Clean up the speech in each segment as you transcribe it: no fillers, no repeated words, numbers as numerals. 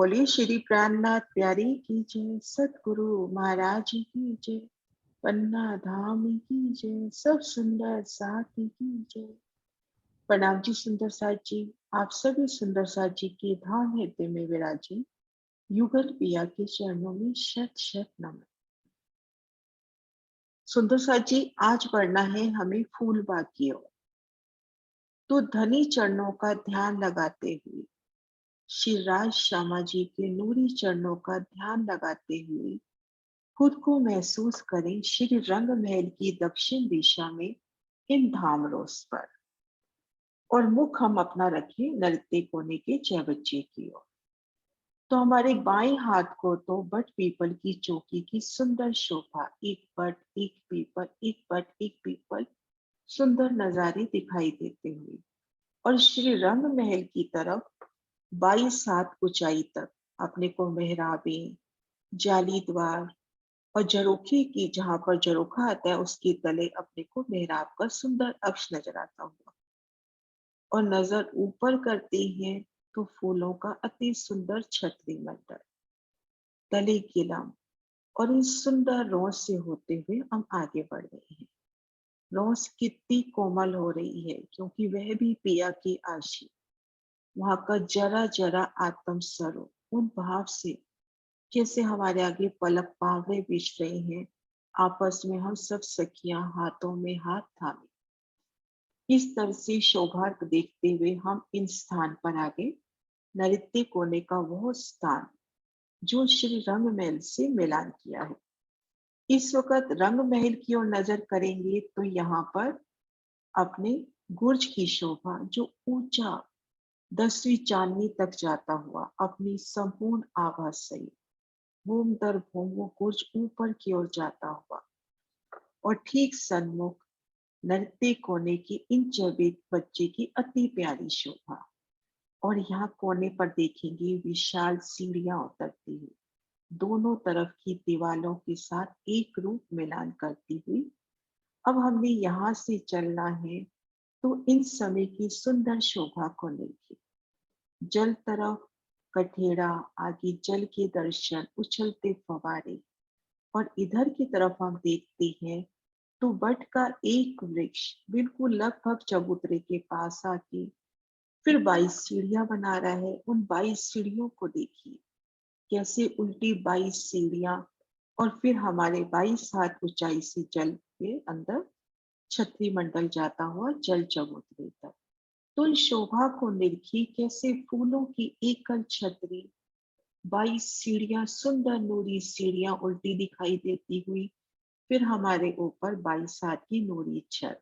बोलिए श्री प्राणनाथ प्यारी की जय, सतगुरु महाराज की जय, पन्ना धाम की जय, सब सुंदर साथी की जय। प्रणाम जी सुंदर साथ जी। आप सभी सुंदर साथ जी के धाम हृदय में विराजे युगल पिया के चरणों में शत शत नमन। सुंदर साथ जी, आज बढ़ना है हमें फूल बाग की ओर। तो धनी चरणों का ध्यान लगाते हुए, श्री राज श्यामा जी के नूरी चरणों का ध्यान लगाते हुए खुद को महसूस करें श्री रंग महल की दक्षिण दिशा में इन धाम रोस पर, और मुख हम अपना रखें नृत्य कोने के चौबच्चे की ओर। तो हमारे बाएं हाथ को तो बट पीपल की चौकी की सुंदर शोभा, एक बट एक पीपल, एक बट एक पीपल, सुंदर नजारे दिखाई देते हुए, और श्री रंग महल की तरफ 22 हाथ ऊंचाई तक अपने को मेहराबें, जाली द्वार और झरोखे की, जहां पर झरोखा आता है उसके तले अपने को मेहराब का सुंदर अक्ष नजर आता हुआ, और नजर ऊपर करते हैं तो फूलों का अति सुंदर छतरी मंडल, तले गिलम, और इस सुंदर रोज से होते हुए हम आगे बढ़ रहे हैं। रोज कितनी कोमल हो रही है क्योंकि वह भी पिया की आशी, वहां का जरा जरा आत्म स्वरूप उन भाव से कैसे हमारे आगे पलक पावड़े बिछ रहे हैं। आपस में हम सब सखियां हाथों में हाथ थामे इस तरह से शोभार्थ देखते हुए हम इन स्थान पर आगे, नृत्य कोने का वो स्थान जो श्री रंग महल से मिलान किया है। इस वक्त रंग महल की ओर नजर करेंगे तो यहाँ पर अपने गुर्ज की शोभा जो ऊंचा 10वीं चांदनी तक जाता हुआ अपनी संपूर्ण आभा सहित भूम दर भूम वो गुर्ज ऊपर की ओर जाता हुआ, और ठीक सन्मुख नृत्य कोने की इन चौबीस बच्चे की अति प्यारी शोभा, और यहाँ कोने पर देखेंगे विशाल सीढ़ियां उतरती हुई दोनों तरफ की दीवालों के साथ एक रूप मिलान करती हुई। अब हमने यहाँ से चलना है तो इन समय की सुंदर शोभा को लेके जल तरफ कठेड़ा, आगे जल के दर्शन, उछलते फवारे, और इधर की तरफ हम देखते हैं तो बट का एक वृक्ष बिल्कुल लगभग चबूतरे के पास आके फिर 22 सीढ़ियां बना रहा है। उन 22 सीढ़ियों को देखिए कैसे उल्टी 22 सीढ़ियां, और फिर हमारे 22 हाथ ऊंचाई से जल के अंदर छतरी मंडल जाता हुआ जल चबूतरे तक। तो इस शोभा को निरखी कैसे फूलों की एकल छतरी, 22 सीढ़ियां, सुंदर नूरी सीढ़ियां उल्टी दिखाई देती हुई, फिर हमारे ऊपर 22 हाथ की नूरी छत,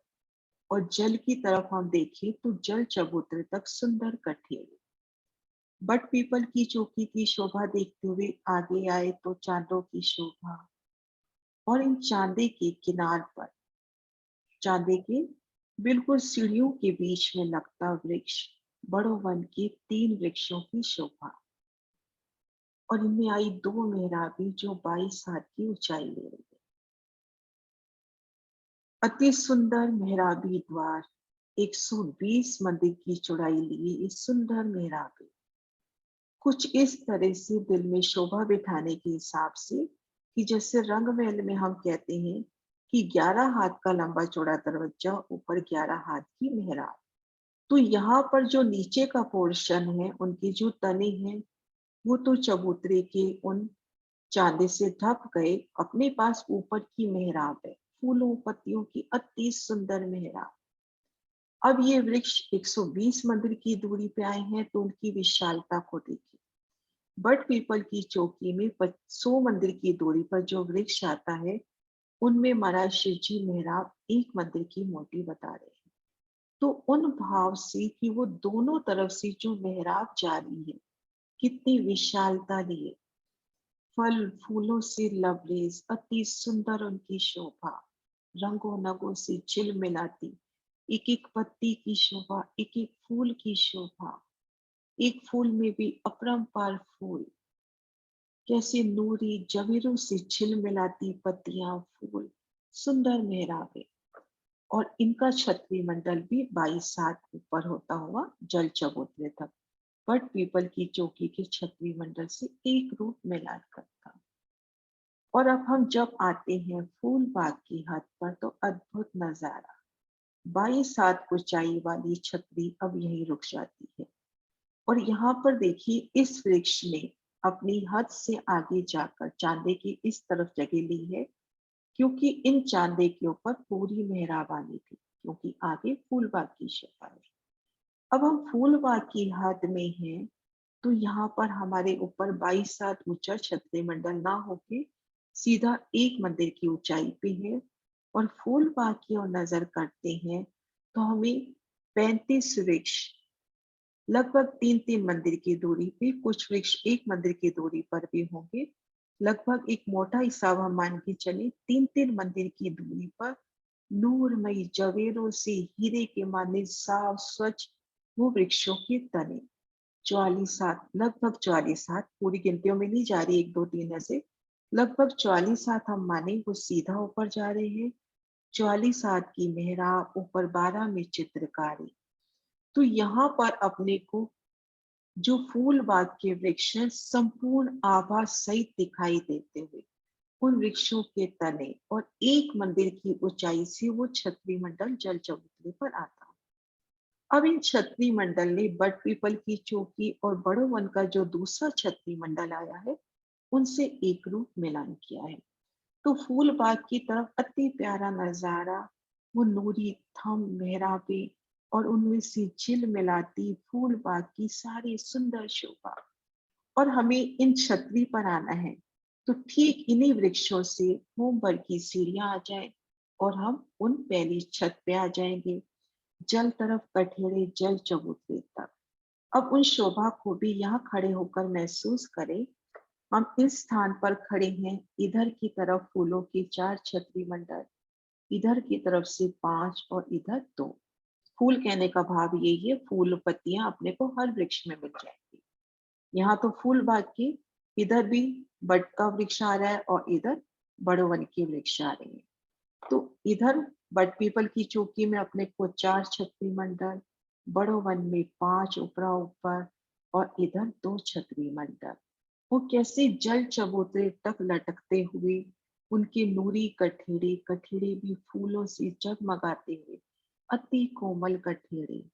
और जल की तरफ हम देखें तो जल चबूतरे तक सुंदर कठेरे। बट पीपल की चौकी की शोभा देखते हुए आगे आए तो चांदों की शोभा, और इन चांदे के किनार पर, चांदे के बिल्कुल सीढ़ियों के बीच में लगता वृक्ष, बड़ो वन के 3 वृक्षों की शोभा, और इनमें आई 2 मेहराबी जो 22 हाथ की ऊंचाई ले रही है। अति सुंदर मेहराबी द्वार, 120 मंदिर की चौड़ाई लिए इस सुंदर मेहराबी कुछ इस तरह से दिल में शोभा बिठाने के हिसाब से कि जैसे रंग महल में हम कहते हैं कि 11 हाथ का लंबा चौड़ा दरवाजा, ऊपर 11 हाथ की मेहराब। तो यहाँ पर जो नीचे का पोर्शन है, उनकी जो तने हैं वो तो चबूतरे के उन चांदे से ढक गए, अपने पास ऊपर की मेहराब है, फूलों पत्तियों की अति सुंदर मेहराब। अब ये वृक्ष 120 मंदिर की दूरी पे आए हैं तो उनकी विशालता को देखिए। बट पीपल की चौकी में 100 मंदिर की दूरी पर जो वृक्ष आता है उनमें महाराज शिव जी मेहराब एक मंदिर की मोटी बता रहे हैं। तो उन भाव से कि वो दोनों तरफ से जो मेहराब जा रही है कितनी विशालता लिए, फल फूलों से लबरेज, अति सुंदर उनकी शोभा, रंगों नगों से झिलमिलाती, एक एक पत्ती की शोभा, एक एक फूल की शोभा, एक फूल में भी अपरंपार फूल, कैसे नूरी जवेरों से झिलमिलाती पत्तियां, फूल, सुंदर मेहराबे, और इनका छतरी मंडल भी 22 हाथ ऊपर होता हुआ जल चबूतरे तक। बट पीपल की चौकी के छतरी मंडल से एक रूप मिलान करता। और अब हम जब आते हैं फूल बाग की हद पर तो अद्भुत नजारा। 22 हाथ ऊंचाई वाली छतरी अब यहीं रुक जाती है। और यहाँ पर देखिए इस वृक्ष ने अपनी हद से आगे जाकर चांदे की इस तरफ जगह ली है, क्योंकि इन चांदे के ऊपर पूरी मेहराबानी थी, क्योंकि आगे फूलबाग की शोभा है। अब हम फूलबाग की हद में हैं, तो यहाँ पर हमारे ऊपर 22 हाथ ऊंचा छतरी मंडल ना होके सीधा एक मंदिर की ऊंचाई पे है। और फूलबाग की ओर नजर करते हैं तो हमें 35 वृक्ष लगभग 3-3 मंदिर की दूरी पे, कुछ वृक्ष एक मंदिर की दूरी पर भी होंगे। लगभग एक मोटा हिसाब हम मान के चले 3-3 मंदिर की दूरी पर नूरमयी जवेरों से हीरे के माने साफ स्वच्छ वो वृक्षों के तने 44 हाथ, लगभग 44 हाथ, पूरी गिनतियों में नहीं जा रही, 1 2 3 ऐसे लगभग 44 हाथ हम माने वो सीधा ऊपर जा रहे हैं। 44 हाथ की मेहराब, ऊपर 12 में चित्रकारी। तो यहाँ पर अपने को जो फूल बाग के वृक्ष हैं संपूर्ण आभा सहित दिखाई देते हुए उन वृक्षों के तने और एक मंदिर की ऊंचाई से वो छतरी मंडल जल चबूतरे पर आता। अब इन छतरी मंडल ने बट पीपल की चौकी और बड़ो वन का जो दूसरा छतरी मंडल आया है उनसे एक रूप मिलान किया है। तो फूल बाग की तरफ अति प्यारा नजारा, वो नूरी थम मेहराबे और उनमें से झिल मिलाती फूल बाग की सारी सुंदर शोभा। और हमें इन छतरी पर आना है तो ठीक इन्हीं वृक्षों से होमबर की सीढ़ियां आ जाए और हम उन पहली छत पे आ जाएंगे। जल तरफ कठेरे जल चबूतरे तक। अब उन शोभा को भी यहाँ खड़े होकर महसूस करें। हम इस स्थान पर खड़े हैं, इधर की तरफ फूलों के 4 छतरी मंडल, इधर की तरफ से 5 और इधर 2। फूल कहने का भाव यही है, फूल पत्तियां अपने को हर वृक्ष में मिल जाएंगी। यहाँ तो फूल बाग के इधर भी बट का वृक्ष आ रहा है और इधर बड़ो वन के वृक्ष आ रहे हैं। तो इधर बट पीपल की चौकी में अपने को 4 छतरी मंडल, बड़ो वन में 5 ऊपरा ऊपर और इधर 2 छतरी मंडल। वो कैसे जल चबूतरे तक लटकते हुए उनके नूरी कठेरे कठेरे भी फूलों से जगमगाते हुए, अति कोमल कठेरे।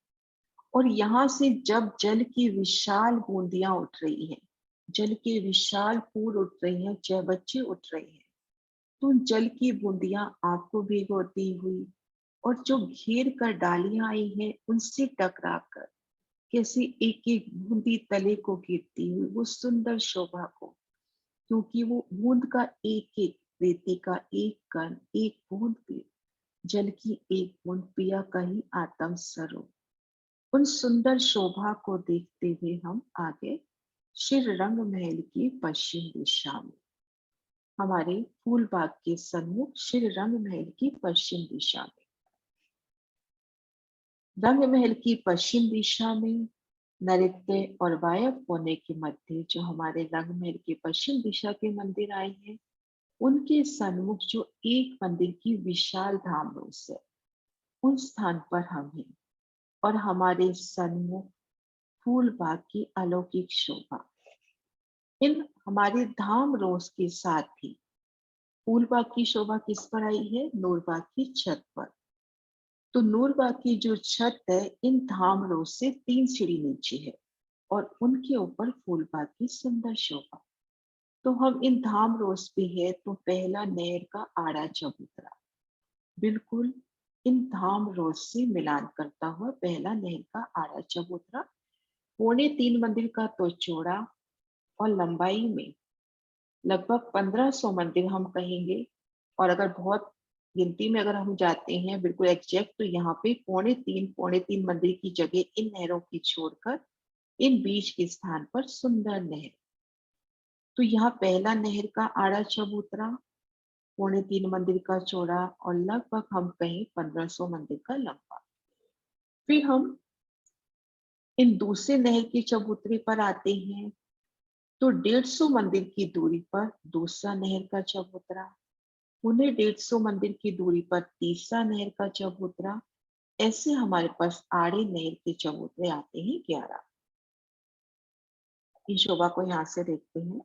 और यहाँ से जब जल की विशाल बूंदियां उठ रही हैं, जल के विशाल फूल उठ रही हैं, चाहे बच्चे उठ रहे हैं, तो जल की बूंदियां आपको भिगोती हुई और जो घेर कर डालियां आई हैं उनसे टकरा कर कैसे एक एक बूंदी तले को गिरती हुई वो सुंदर शोभा को, क्योंकि वो बूंद का एक एक रेती का एक कण, एक बूंद भी जल की एक बूंद पिया का ही आत्म स्वरूप। उन सुंदर शोभा को देखते हुए हम आगे श्री रंग महल की पश्चिम दिशा में, हमारे फूल बाग के सन्मुख श्री रंग महल की पश्चिम दिशा में। रंग महल की पश्चिम दिशा में नृत्य और वायव कोने के मध्य जो हमारे रंग महल के पश्चिम दिशा के मंदिर आए हैं उनके सन्मुख जो एक मंदिर की विशाल धाम रोस है, उन स्थान पर हम हैं। और हमारे सन्मुख फूल बाग की अलौकिक शोभा। इन हमारे धाम रोज के साथ ही फूलबाग की शोभा किस पर आई है? नूरबाग की छत पर। तो नूरबाग की जो छत है इन धाम रोज से 3 सीढ़ी नीचे है और उनके ऊपर फूलबाग की सुंदर शोभा। तो हम इन धाम रोज पे है तो पहला नहर का आड़ा चबूतरा बिल्कुल इन धाम रोज से मिलान करता हुआ पहला नहर का आड़ा चबूतरा, 3.25 मंदिर का तो चौड़ा और लंबाई में लगभग 1500 मंदिर हम कहेंगे। और अगर बहुत गिनती में अगर हम जाते हैं बिल्कुल एग्जैक्ट तो यहाँ पे 3.25 मंदिर की जगह इन नहरों की छोड़कर इन बीच के स्थान पर सुंदर नहर। तो यहाँ पहला नहर का आड़ा चबूतरा 3.25 मंदिर का चौड़ा और लगभग हम कहें 1500 मंदिर का लंबा। फिर हम इन दूसरे नहर के चबूतरे पर आते हैं तो 150 मंदिर की दूरी पर दूसरा नहर का चबूतरा, उन्हें 150 मंदिर की दूरी पर तीसरा नहर का चबूतरा। ऐसे हमारे पास आड़े नहर के चबूतरे आते हैं 11। इन शोभा को यहाँ से देखते हैं।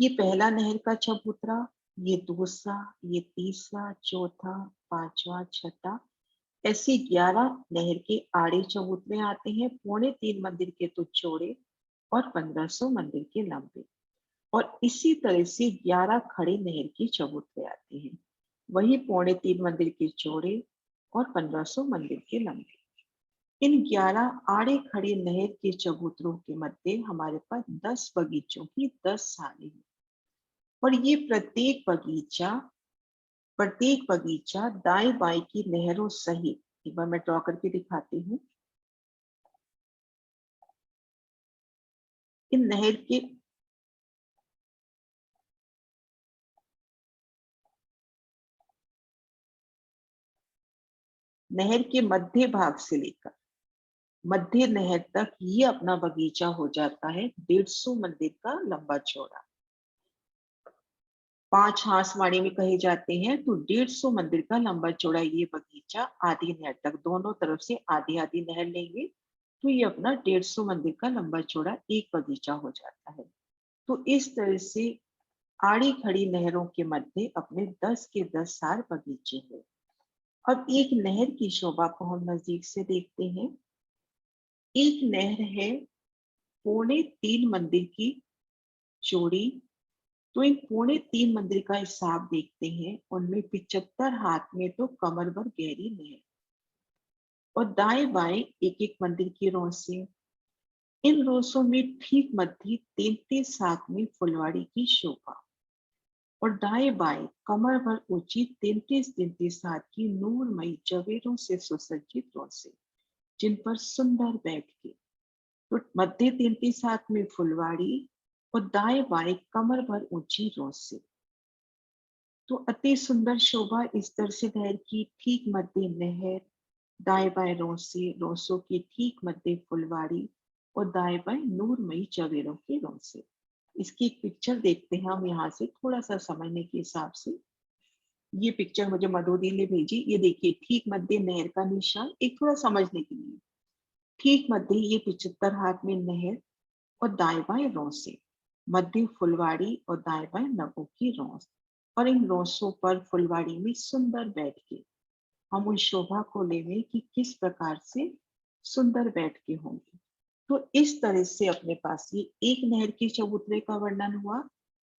ये पहला नहर का चबूतरा, ये दूसरा, ये तीसरा, चौथा, पांचवा, छठा, ऐसे 11 नहर के आड़े चबूतरे आते हैं। 3.25 मंदिर के तो चौड़े और 1500 मंदिर के लंबे। और इसी तरह से 11 खड़े नहर के चबूतरे आते हैं, वही 3.25 मंदिर के चौड़े और 1500 मंदिर के लंबे। इन 11 आड़े खड़े नहर के चबूतरों के मध्य हमारे पास 10 बगीचों की 10 सालें हैं। और ये प्रत्येक बगीचा दाएं बाएं की नहरों सहित, एक बार मैं ड्रॉ करके दिखाती हूँ। इन नहर के मध्य भाग से लेकर मध्य नहर तक ये अपना बगीचा हो जाता है 150 मंदिर का लंबा चौड़ा। 5 हांस वाणी में कहे जाते हैं, तो 150 मंदिर का लंबा चौड़ा ये बगीचा आधी नहर तक, दोनों तरफ से आधी आधी नहर लेंगे तो ये अपना 150 मंदिर का लंबा चौड़ा एक बगीचा हो जाता है। तो इस तरह से आड़ी खड़ी नहरों के मध्य अपने 10 के 10 सार बगीचे हैं। अब एक नहर की शोभा को हम नजदीक से देखते हैं। एक नहर है 3.25 मंदिर की चौड़ी। तो इन 3.25 मंदिर का हिसाब देखते हैं, उनमें 75 हाथ में तो कमर भर गहरी नहर और दाएं बाएं एक एक मंदिर की रोसें। इन रोसों में ठीक मध्य 33 हाथ में फुलवाड़ी की शोभा और दाएं बाएं कमर भर ऊंची 33-33 हाथ की नूरमयी जवेरों से सुसज्जित रोसे, जिन पर सुंदर बैठ के, तो मध्य 33 हाथ में फुलवाड़ी और दाएं बाएं कमर भर ऊंची रोसे। तो अति सुंदर शोभा इस तरह से नहर की ठीक मध्य नहर, दाएं बाएं रोसे, रोसों की ठीक मध्य फुलवाड़ी और दाएं बाएं नूरमयी चवेरों के रोसे। इसकी एक पिक्चर देखते हैं हम यहाँ से थोड़ा सा समझने के हिसाब से। ये पिक्चर मुझे मधुदी ने भेजी। ये देखिए ठीक मध्य नहर का निशान, एक थोड़ा समझने के लिए। ठीक मध्य ये 75 हाथ में नहर और दाएं बाएं रोसे, मध्य फुलवाड़ी और दाएं बाएं नगों की रोस। और इन रोसों पर फुलवाड़ी में सुंदर बैठ के हम उन शोभा को लेंगे कि किस प्रकार से सुंदर बैठ के होंगे। तो इस तरह से अपने पास ये एक नहर के चबूतरे का वर्णन हुआ।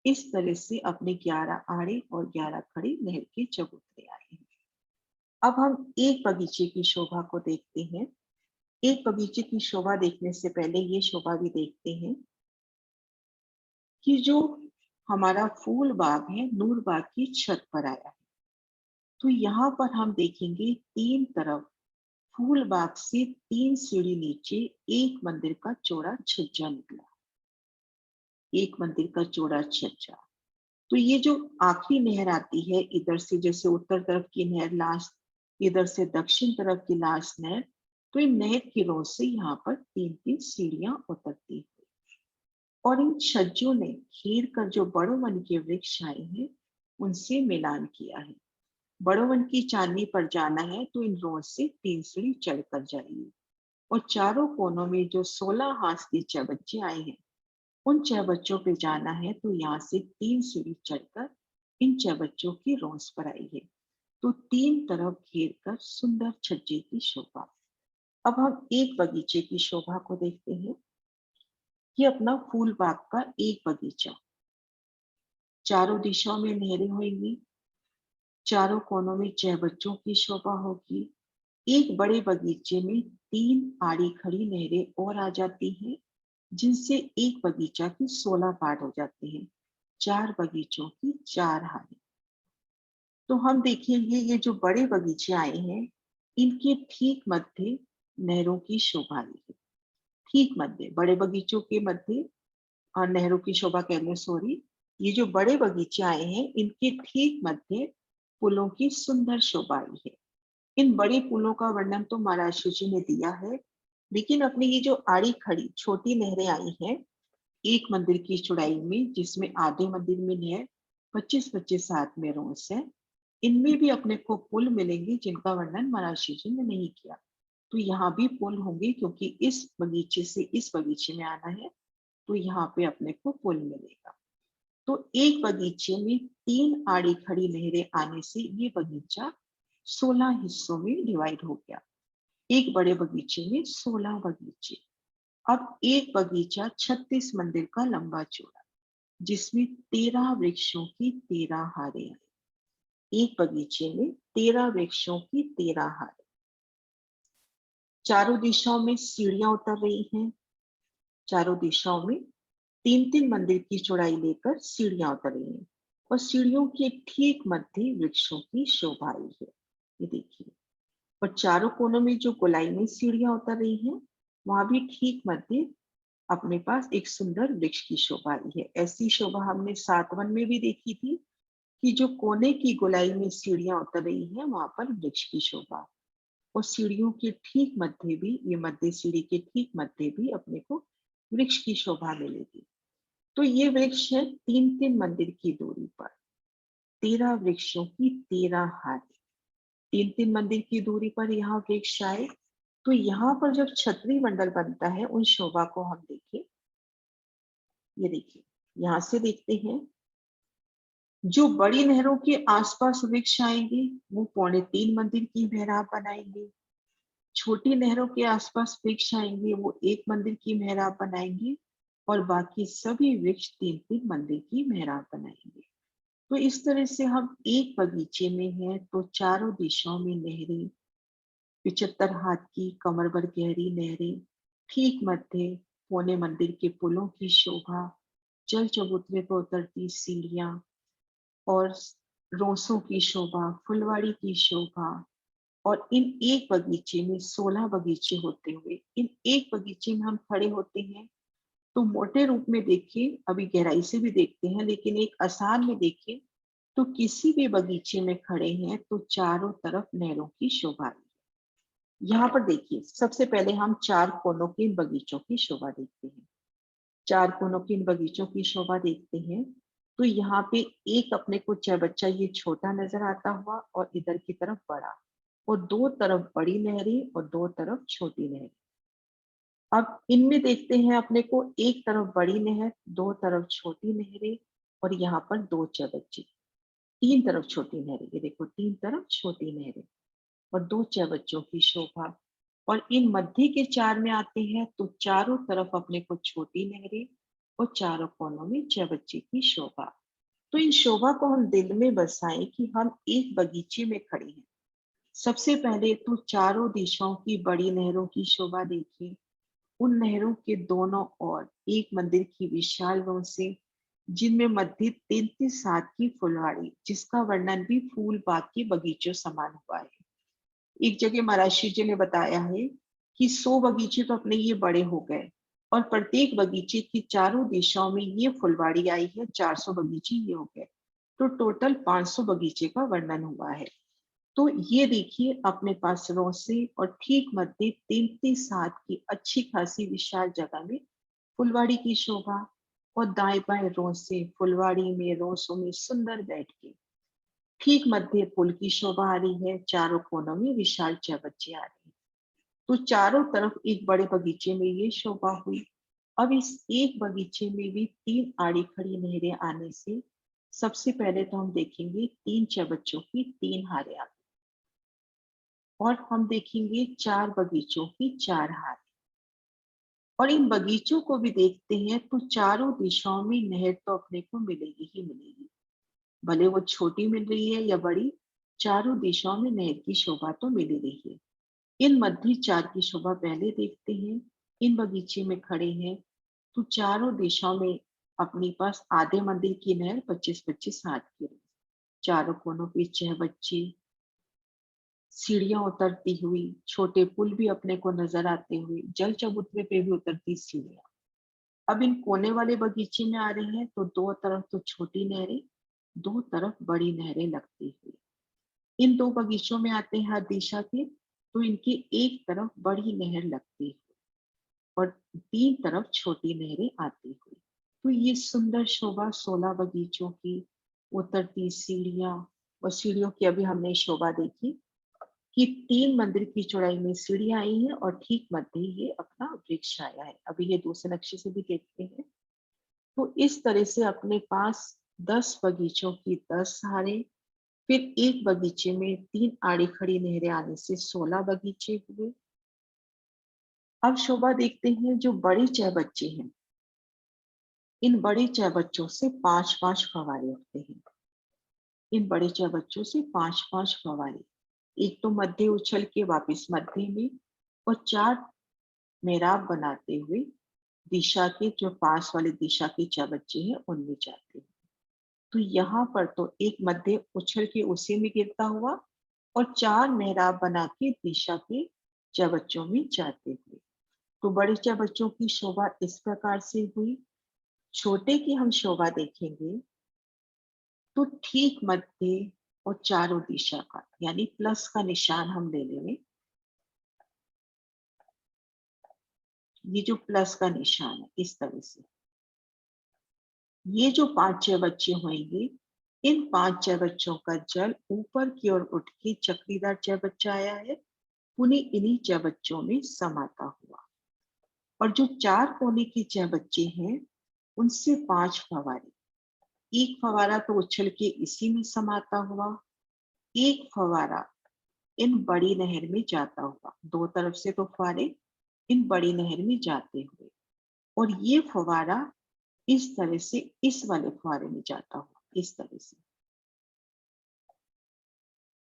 इस तरह से अपने 11 आड़े और 11 खड़े नहर के चबूतरे आए हैं। अब हम एक बगीचे की शोभा को देखते हैं। एक बगीचे की शोभा देखने से पहले ये शोभा भी देखते हैं कि जो हमारा फूल बाग है नूर बाग की छत पर आया है। तो यहाँ पर हम देखेंगे तीन तरफ फूल बाग से 3 सीढ़ी नीचे एक मंदिर का चौड़ा छज्जा निकला, एक मंदिर का चौड़ा छज्जा। तो ये जो आखिरी नहर आती है इधर से, जैसे उत्तर तरफ की नहर लास्ट, इधर से दक्षिण तरफ की लास्ट नहर, तो इन नहर की रोड से यहाँ पर 3-3 सीढ़ियां उतरती है। और इन छज्जों ने घेर कर जो बड़ो वन के वृक्ष आए हैं उनसे मिलान किया है। बड़ो वन की चांदनी पर जाना है तो इन रोड से 3 सीढ़ी चढ़कर जाइए। और चारों कोनों में जो 16 हाथ के चबच्चे आए हैं उन चबच्चों पे जाना है तो यहाँ से 3 सीढ़ी चढ़कर इन चबच्चों की रोस पर आई है। तो 3 तरफ घेर कर सुंदर छज्जे की शोभा। अब हम एक बगीचे की शोभा को देखते हैं। ये अपना फूल बाग का एक बगीचा, चारों दिशाओं में नहरें होंगी, चारों कोनों में चहबच्चों की शोभा होगी। एक बड़े बगीचे में 3 आड़ी खड़ी नहरें और आ जाती हैं, जिनसे एक बगीचा की 16 पार्ट हो जाते हैं, 4 बगीचों की 4 हारें। तो हम देखेंगे ये जो बड़े बगीचे आए हैं इनके ठीक मध्य नहरों की शोभा है। ठीक मध्य बड़े बगीचों के मध्य और नहरों की शोभा कहने, सॉरी, ये जो बड़े बगीचे आए हैं इनके ठीक मध्य पुलों की सुंदर शोभा आई है। इन बड़े पुलों का वर्णन तो महाराष्ट्र जी ने दिया है, लेकिन अपनी ये जो आड़ी खड़ी छोटी नहरें आई हैं एक मंदिर की चौड़ाई में, जिसमें आधे मंदिर में नहर 25-25 हाथ में रोस है, इनमें भी अपने को पुल मिलेंगे जिनका वर्णन महाराष्ट्र जी ने नहीं किया। तो यहाँ भी पुल होंगे, क्योंकि इस बगीचे से इस बगीचे में आना है, तो यहाँ पे अपने को पुल मिलेगा। तो एक बगीचे में 3 आड़ी खड़ी नहरें आने से ये बगीचा 16 हिस्सों में डिवाइड हो गया। एक बड़े बगीचे में 16 बगीचे। अब एक बगीचा 36 मंदिर का लंबा चौड़ा, जिसमें 13 वृक्षों की 13 हारें आई। एक बगीचे में 13 वृक्षों की 13 हारें। चारों दिशाओं में सीढ़ियां उतर रही हैं। चारों दिशाओं में 3-3 मंदिर की चौड़ाई लेकर सीढ़ियां उतर रही हैं, और सीढ़ियों के ठीक मध्य वृक्षों की शोभा आई है। ये देखिए, और चारों कोनों में जो गोलाई में सीढ़ियां उतर रही हैं, वहां भी ठीक मध्य अपने पास एक सुंदर वृक्ष की शोभा आई है। ऐसी शोभा हमने सातवन में भी देखी थी, कि जो कोने की गोलाई में सीढ़ियां उतर रही हैं, वहां पर वृक्ष की शोभा, और सीढ़ियों के ठीक मध्य भी, ये मध्य सीढ़ी के ठीक मध्य भी अपने को वृक्ष की शोभा मिलेगी। तो ये वृक्ष है 3-3 मंदिर की दूरी पर, 13 वृक्षों की 13 हारें। 3-3 मंदिर की दूरी पर यहाँ वृक्ष आए, तो यहाँ पर जब छतरी मंडल बनता है, उन शोभा को हम देखें। ये देखिए, यहाँ से देखते हैं, जो बड़ी नहरों के आसपास वृक्ष आएंगे, वो 3.25 मंदिर की मेहराब बनाएंगे। छोटी नहरों के आसपास वृक्ष आएंगे, वो 1 मंदिर की मेहराब बनाएंगे, और बाकी सभी वृक्ष 3-3 मंदिर की मेहराब बनाएंगे। तो इस तरह से हम एक बगीचे में हैं, तो चारों दिशाओं में नहरें, 75 हाथ की कमर भर गहरी नहरें, ठीक मध्य पौने मंदिर के पुलों की शोभा, जल चबूतरे पर उतरती सीढ़ियां, और रोसों की शोभा, फुलवाड़ी की शोभा। और इन एक बगीचे में 16 बगीचे होते हुए, इन एक बगीचे में हम खड़े होते हैं, तो मोटे रूप में देखिए, अभी गहराई से भी देखते हैं, लेकिन एक आसान में देखिए, तो किसी भी बगीचे में खड़े हैं, तो चारों तरफ नहरों की शोभा है। यहाँ पर देखिए, सबसे पहले हम 4 कोनों के इन बगीचों की शोभा देखते हैं। 4 कोनों के इन बगीचों की शोभा देखते हैं, तो यहाँ पे एक अपने को चौबच्चा ये छोटा नजर आता हुआ, और इधर की तरफ बड़ा, और 2 तरफ बड़ी नहरें और 2 तरफ छोटी नहरें। अब इनमें देखते हैं अपने को, एक तरफ बड़ी नहर, 2 तरफ छोटी नहरें, और यहाँ पर 2 चौबच्चे। 3 तरफ छोटी नहरें, ये देखो 3 तरफ छोटी नहरें, और 2 चौबच्चों की शोभा। और इन मध्य के 4 में आते हैं, तो चारों तरफ अपने को छोटी नहरें, और चारों कोनों में चौबच्चे की शोभा। तो इन शोभा को हम दिल में बसाएं कि हम एक बगीचे में खड़े हैं। सबसे पहले तो चारों दिशाओं की बड़ी नहरों की शोभा देखिए। उन नहरों के दोनों ओर एक मंदिर की विशाल रोसे, जिनमें मध्य 33 हाथ की फुलवाड़ी, जिसका वर्णन भी फूल बाग के बगीचों समान हुआ है। एक जगह महाराष्ट्र जी ने बताया है कि 100 बगीचे तो अपने ये बड़े हो गए, और प्रत्येक बगीचे की चारों दिशाओं में ये फुलवाड़ी आई है, 400 बगीचे ये हो गए, तो टोटल 500 बगीचे का वर्णन हुआ है। तो ये देखिए, अपने पास रोसे, और ठीक मध्य 33 हाथ की अच्छी खासी विशाल जगह में फुलवाड़ी की शोभा, और दाएं बाएं रोसे, फुलवाड़ी में रोसों में सुंदर बैठ के ठीक मध्य पुल की शोभा आ रही है, चारों कोनों में विशाल चौबच्चे आ रहे हैं। तो चारों तरफ एक बड़े बगीचे में ये शोभा हुई। अब इस एक बगीचे में भी 3 आड़ी खड़ी नहरें आने से, सबसे पहले तो हम देखेंगे 3 चौबच्चों की 3 हारें आ गई, और हम देखेंगे 4 बगीचों की 4 हारें। और इन बगीचों को भी देखते हैं, तो चारों दिशाओं में नहर तो अपने को मिलेगी ही मिलेगी, भले वो छोटी मिल रही है या बड़ी, चारों दिशाओं में नहर की शोभा तो मिल ही रही है। इन मध्य 4 की शोभा पहले देखते हैं। इन बगीचे में खड़े हैं, तो चारों दिशाओं में अपने पास आधे मंदिर की नहर 25-25 हाथ की रही। चारों कोनों पे चहबच्चे, सीढ़ियां उतरती हुई, छोटे पुल भी अपने को नजर आते हुए, जल चबूतरे पे भी उतरती सीढ़ियां। अब इन कोने वाले बगीचे में आ रहे हैं, तो 2 तरफ तो छोटी नहरें, 2 तरफ बड़ी नहरें लगती हुई। इन 2 बगीचों में आते हैं हर दिशा के, तो इनकी एक तरफ बड़ी नहर लगती हुई, और 3 तरफ छोटी नहरें आती हुई। तो ये सुंदर शोभा 16 बगीचों की, उतरती सीढ़ियां, और सीढ़ियों की अभी हमने शोभा देखी, कि 3 मंदिर की चौड़ाई में सीढ़ियां आई हैं और ठीक मध्य ये अपना वृक्ष आया है। अभी ये दूसरे नक्शे से भी देखते हैं। तो इस तरह से अपने पास 10 बगीचों की 10 धारें, फिर एक बगीचे में 3 आड़ी खड़ी नहरें आने से 16 बगीचे हुए। अब शोभा देखते हैं जो बड़े चहबच्चे हैं, इन बड़े चहबच्चों से 5-5 फव्वारे उठते हैं। इन बड़े चहबच्चों से 5-5 फव्वारे, एक तो मध्य उछल के वापस मध्य में, और 4 मेराब बनाते हुए दिशा के जो पास वाले दिशा के चहबच्चे हैं उनमें जाते हैं। तो यहाँ पर तो एक मध्य उछल के उसी में गिरता हुआ और 4 मेहराब बना के दिशा के चहबच्चों में जाते हुए। तो बड़े चहबच्चों की शोभा इस प्रकार से हुई। छोटे की हम शोभा देखेंगे तो ठीक मध्य और चारों दिशा का, यानी प्लस का निशान हम ले लेंगे। ये जो प्लस का निशान है इस तरह से, ये जो 5 चहबच्चे होंगे, इन 5 चहबच्चों का जल ऊपर की ओर उठ के चक्रीदार चहबच्चा आया है, पुनः इन्हीं चहबच्चों में समाता हुआ। और जो 4 कोने के चहबच्चे हैं उनसे 5 फव्वारे, एक फव्वारा तो उछल के इसी में समाता हुआ, एक फव्वारा इन बड़ी नहर में जाता हुआ, दो तरफ से तो फव्वारे इन बड़ी नहर में जाते हुए, और ये फव्वारा इस तरह से इस वाले फव्वारे में जाता हुआ, इस तरह से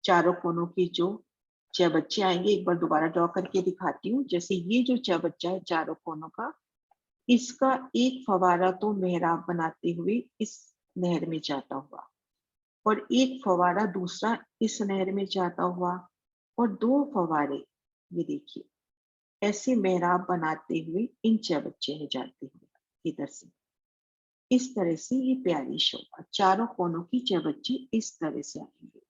चारों कोनों की जो चहबच्चे आएंगे, एक बार दोबारा ड्रॉ करके दिखाती हूँ। जैसे ये जो चहबच्चा है चारों कोनों का, इसका एक फव्वारा तो मेहराब बनाते हुए इस नहर में जाता हुआ, और एक फव्वारा दूसरा इस नहर में जाता हुआ, और 2 फव्वारे ये देखिए ऐसे मेहराब बनाते हुए इन चहबच्चे में जाते हुए इधर से। इस तरह से ये प्यारी शोभा, चारों कोनों की चहबच्चे इस तरह से आएंगे।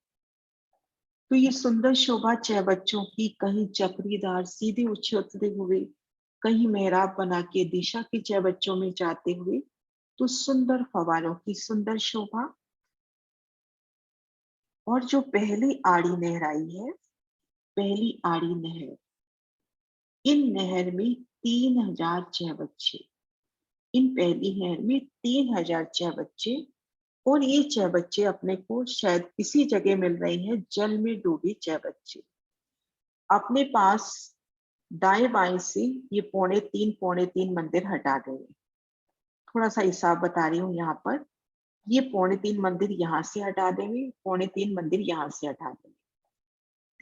तो ये सुंदर शोभा चहबच्चों की कहीं चक्रीदार सीधे उछलते हुए, कहीं मेहराब बना के दिशा के चहबच्चों में जाते हुए, तो सुंदर फव्वारों की सुंदर शोभा। और जो पहली आड़ी नहर आई है, पहली आड़ी नहर, इन नहर में 3000 चहबच्चे, इन पहली नहर में 3000 चहबच्चे, और ये चहबच्चे अपने को शायद इसी जगह मिल रहे हैं, जल में डूबे चहबच्चे। अपने पास दाएं बाएं से ये पौने तीन मंदिर हटा देंगे। थोड़ा सा हिसाब बता रही हूँ यहाँ पर, ये पौने तीन मंदिर यहाँ से हटा देंगे, पौने तीन मंदिर यहाँ से हटा देंगे।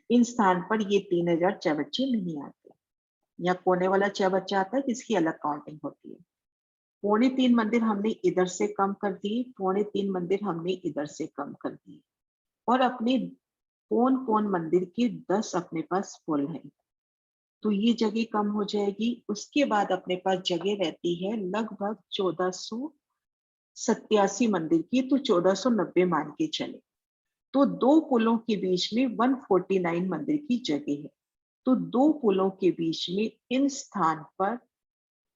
इन स्थान पर ये 3000 चहबच्चे नहीं आते। या कोने वाला चहबच्चा आता है जिसकी अलग काउंटिंग होती है। पौने तीन मंदिर हमने इधर से कम कर दिए, पौने तीन मंदिर हमने इधर से कम कर दिए, और अपने कौन कौन मंदिर के 10 अपने पास फुल है, तो ये जगह कम हो जाएगी। उसके बाद अपने पास जगह रहती है लगभग 1487 मंदिर की, तो 1490 मान के चले, तो 2 पुलों के बीच में 149 मंदिर की जगह है। तो 2 पुलों के बीच में इन स्थान पर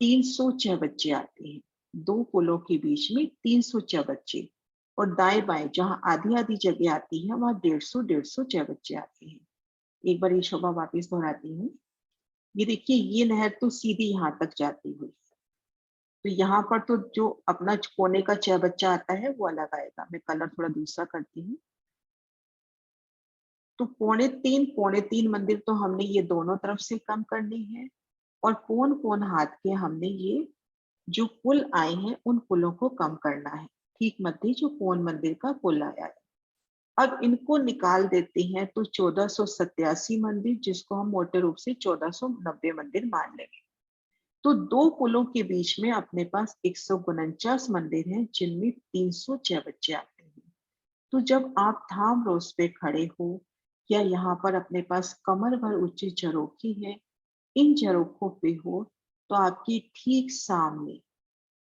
300 चहबच्चे आते हैं। 2 पुलों के बीच में 300 चहबच्चे, और दाएं बाएं जहां आधी आधी जगह आती है वहां 150 चहबच्चे आते हैं। एक बार ये शोभा वापिस दोहराती हूँ। ये देखिए ये नहर तो सीधी यहाँ तक जाती हुई, तो यहाँ पर तो जो अपना कोने का चहबच्चा आता है वो अलग आएगा। मैं कलर थोड़ा दूसरा करती हूँ। तो पौने तीन मंदिर तो हमने ये दोनों तरफ से कम करने हैं, और कौन कौन हाथ के हमने ये जो पुल आए हैं उन पुलों को कम करना है। ठीक मध्य जो कोन मंदिर का पुल आया है, अब इनको निकाल देते हैं, तो 1487 मंदिर, जिसको हम मोटे रूप से 1490 मंदिर मान लेंगे। तो 2 पुलों के बीच में अपने पास 149 मंदिर हैं, जिनमें 300 चहबच्चे आते हैं। तो जब आप धाम रोज पे खड़े हो, या यहाँ पर अपने पास कमर भर ऊंची झरोखी है, इन झरोखों पे हो, तो आपके ठीक सामने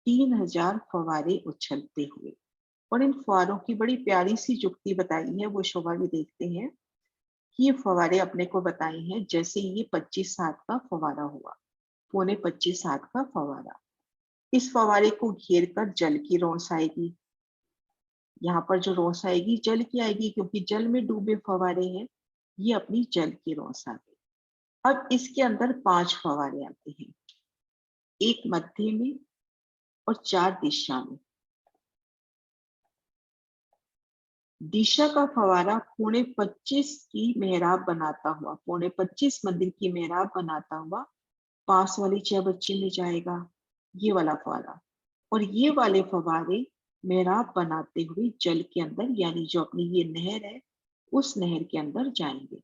3000 फव्वारे उछलते हुए, और इन फव्वारों की बड़ी प्यारी सी जुक्ति बताई है, वो शोभा भी देखते हैं। कि ये फव्वारे अपने को बताए हैं, जैसे ये 25 हाथ का फव्वारा हुआ, पौने 25 हाथ का फव्वारा, इस फव्वारे को घेर कर जल की रोंस आएगी। यहाँ पर जो रोंस आएगी जल की आएगी, क्योंकि जल में डूबे फव्वारे हैं। ये अपनी जल की रोस आ गई। अब इसके अंदर 5 फव्वारे आते हैं, एक मध्य में और 4 दिशा में। दिशा का फव्वारा पौने 25 की मेहराब बनाता हुआ, पौने 25 मंदिर की मेहराब बनाता हुआ पास वाली 6 बच्चे में जाएगा, ये वाला फव्वारा। और ये वाले फव्वारे मेहराब बनाते हुए जल के अंदर, यानी जो अपनी ये नहर है, उस नहर के अंदर जाएंगे।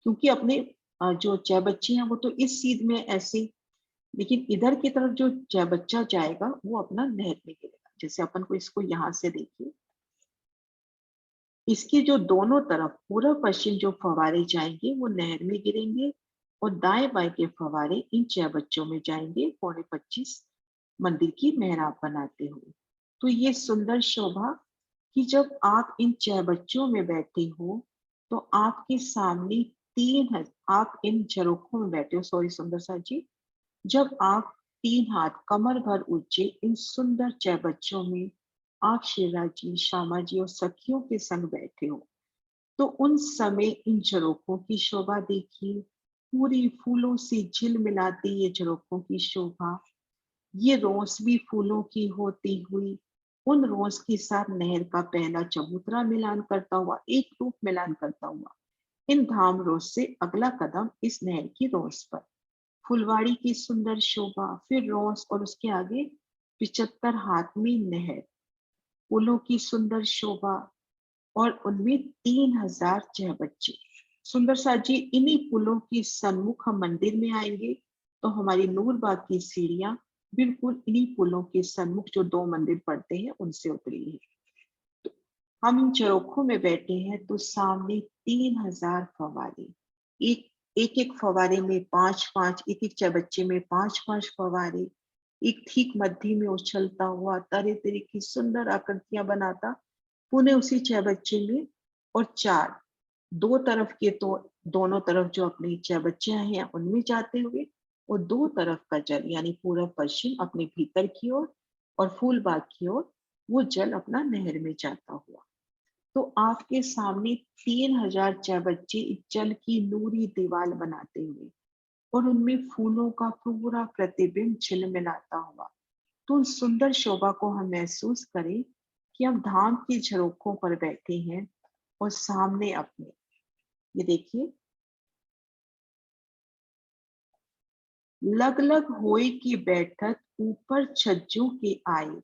क्योंकि अपने जो 6 बच्चे हैं वो तो इस सीध में ऐसे, लेकिन इधर की तरफ जो 6 बच्चा जाएगा वो अपना नहर में गिरेगा। जैसे अपन को इसको यहाँ से देखिए, इसके जो दोनों तरफ पूर्व पश्चिम जो फव्वारे जाएंगे वो नहर में गिरेंगे, और दाएं बाएं के फव्वारे इन 6 बच्चों में जाएंगे, पौने 25 मंदिर की मेहराब बनाते हुए। तो ये सुंदर शोभा कि जब आप इन 6 बच्चों में बैठे हो, तो आपके सामने आप इन झरोखों में बैठे हो, सॉरी सुंदर सा जी, जब आप 3 हाथ कमर भर ऊंचे इन सुंदर 6 बच्चों में आप शिवराज जी, श्यामा जी और सखियों के संग बैठे हो, तो उन समय इन झरोखों की शोभा देखिए। पूरी फूलों से झिलमिलाती ये झरोखों की शोभा, ये रोस भी फूलों की होती हुई उन रोस के साथ नहर का पहला चबूतरा मिलान करता हुआ, एक रूप मिलान करता हुआ इन धाम रोस से अगला कदम इस नहर की रोस पर, फुलवाड़ी की सुंदर शोभा, फिर रोस और उसके आगे 75 हाथ में नहर, फूलों की सुंदर शोभा, और उनमें 3006 बच्चे। सुंदर सा जी, इन्हीं पुलों के सन्मुख हम मंदिर में आएंगे, तो हमारी नूरबाग की सीढ़ियां बिल्कुल इन्हीं पुलों के सन्मुख जो 2 मंदिर पड़ते हैं उनसे उतरी है। तो हम इन चौखों में बैठे हैं, तो सामने 3000 फव्वारे, एक एक एक फव्वारे में 5-5, एक एक चबच्चे में 5-5 फव्वारे, एक ठीक मध्य में उछलता हुआ तरह तरह की सुंदर आकृतियां बनाता पुनः उसी 6 बच्चे में, और 4 दो तरफ के, तो दोनों तरफ जो अपने 6 बच्चे हैं उनमें जाते हुए, और 2 तरफ का जल यानी पूर्व पश्चिम अपने भीतर की ओर और फूलबाग की ओर वो जल अपना नहर में जाता हुआ। तो आपके सामने 3000 बच्चे इस जल की नूरी दीवार बनाते हुए और उनमें फूलों का पूरा प्रतिबिंब झिलमिलाता हुआ, तो उस सुंदर शोभा को हम महसूस करें कि हम धाम की झरोखों पर बैठे हैं, और सामने अपने ये देखिए, लग लग होई की बैठक ऊपर छज्जू के आए,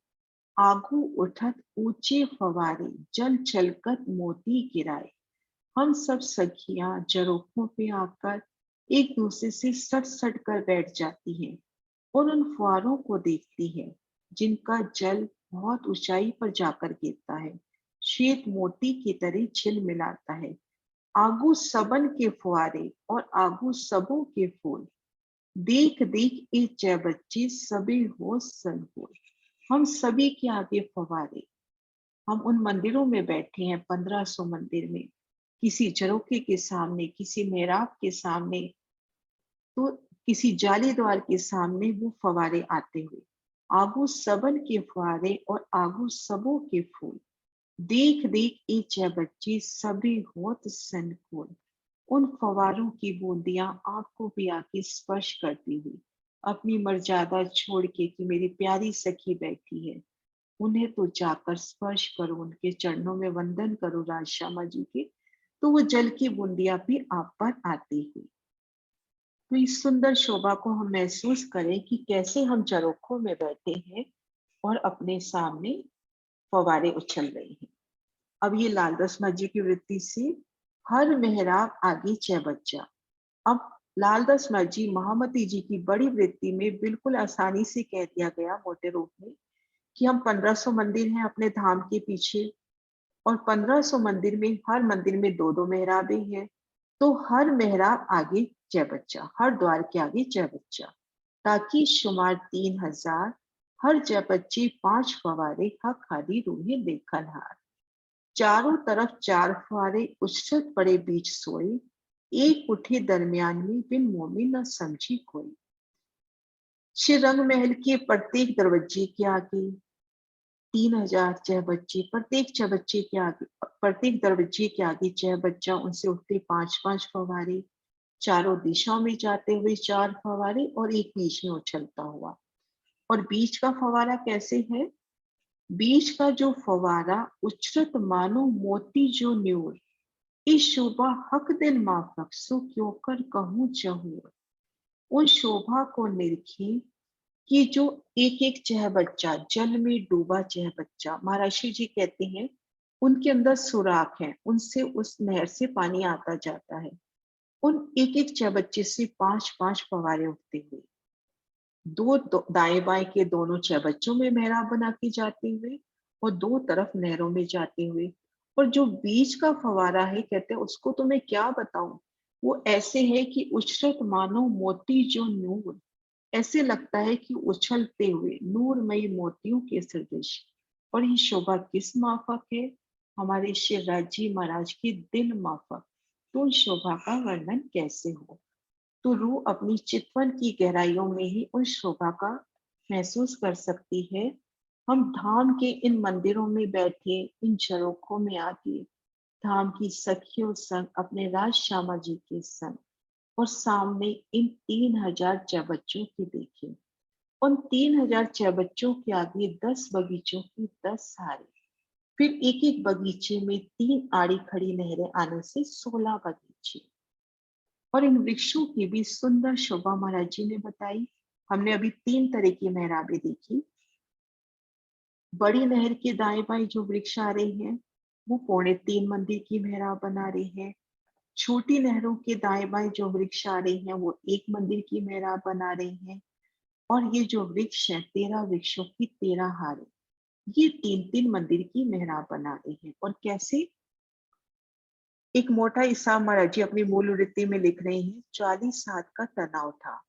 आगू उठत ऊंचे फवारे, जल छलकत मोती गिराए। हम सब सखियां झरोखों पे आकर एक दूसरे से सट सट कर बैठ जाती हैं और उन फुहारों को देखती है, जिनका जल बहुत ऊंचाई पर जाकर गिरता है, श्वेत मोती की तरह झिलमिलाता है। आगू सबन के फुहारे और आगू सबों के फूल, देख देख ए जय बच्चे सबे हो सन हो। हम सभी के आगे फवारे, हम उन मंदिरों में बैठे हैं, 1500 मंदिर में, किसी झरोखे के सामने, किसी मेहराब के सामने, तो किसी जाली द्वार के सामने वो फवारे आते हुए, आगू सबन के फुहारे और आगू सबों के फूल, देख देख ए जय बच्चे सभी होत संकुल। उन फवारों की बूंदियां आपको भी आके स्पर्श करती हुई, अपनी मर्यादा छोड़ के कि मेरी प्यारी सखी बैठी है, उन्हें तो जाकर स्पर्श करो, उनके चरणों में वंदन करो राज श्यामा जी के, तो वो जल की बूंदियां भी आप पर आती हुई। तो इस सुंदर शोभा को हम महसूस करें कि कैसे हम झरोखों में बैठे हैं और अपने सामने फवारे उछल रही हैं। अब ये लाल दसमा जी की वृत्ति से हर मेहराब आगे 6 बच्चा। अब लालदास जी महामती जी की बड़ी वृत्ति में बिल्कुल आसानी से कह दिया गया मोटे रूप में कि हम 1500 मंदिर हैं अपने धाम के पीछे, और 1500 मंदिर में हर मंदिर में 2-2 मेहराबें हैं, तो हर मेहराब आगे 6 बच्चा, हर द्वार के आगे 6 बच्चा, ताकि शुमार 3000, हर 6 बच्चे 5 फवारे हक खादी रूहे देखन हार, चारों तरफ 4 फुहारे उछलत पड़े बीच सोए, एक उठे दरमियान में बिन मोमी न समझी कोई। श्री रंग महल के प्रत्येक दरवाजे के आगे 3000 चहबच्चे, प्रत्येक दरवाजे के आगे चहबच्चा, उनसे उठते 5-5 फव्वारे, चारों दिशाओं में जाते हुए 4 फव्वारे और एक बीच में उछलता हुआ। और बीच का फव्वारा कैसे है? बीच का जो फव्वारा उछ्रत मानो मोती जो न्यूर, इस शोभा हक दिन माफक सो क्यों कर कहूँ जहूर। उन शोभा को निरखी कि जो एक एक चहबच्चा, जल में डूबा चहबच्चा, महर्षि जी कहते हैं उनके अंदर सुराख है, उनसे उस नहर से पानी आता जाता है। उन एक एक चहबच्चे से 5-5 फव्वारे उठते हुए दो दाएं बाएं के दोनों चहबच्चों में मेहराब बना के जाते हुए और दो तरफ नहरों में जाते हुए। और जो बीच का फव्वारा है, कहते हैं उसको तो मैं क्या बताऊं, वो ऐसे है कि उछ्रत मानो मोती जो नूर, ऐसे लगता है कि उछलते हुए नूरमयी मोतियों के सदृश। और ये शोभा किस माफक है? हमारे शिवराज जी महाराज के दिल माफक। तो उन शोभा का वर्णन कैसे हो? तो रूह अपनी चितवन की गहराइयों में ही उन शोभा का महसूस कर सकती है। हम धाम के इन मंदिरों में बैठे, इन झरोखों में आके धाम की सखियों संग, अपने राज श्यामा जी के संग, और सामने इन 3000 चबच्चों की देखें। उन 3000 चबच्चों के आगे 10 बगीचों की 10 हारें, फिर एक एक बगीचे में 3 आड़ी खड़ी नहरें आने से 16 बगीचे। और इन वृक्षों की भी सुंदर शोभा महाराज जी ने बताई। हमने अभी 3 तरह की मेहराबें देखी। बड़ी नहर के दाएं बाएं जो वृक्ष आ रहे हैं, वो 3.25 मंदिर की मेहराब बना रहे हैं। छोटी नहरों के दाएं बाएं जो वृक्ष आ रहे हैं, वो 1 मंदिर की मेहराब बना रहे हैं। और ये जो वृक्ष है, 13 वृक्षों की 13 हारें, ये 3-3 मंदिर की मेहराब बना रहे हैं। और कैसे? एक मोटा ईसा महाराज जी अपनी मूल वृत्ति में लिख रहे हैं, 40 हाथ का तनाव था,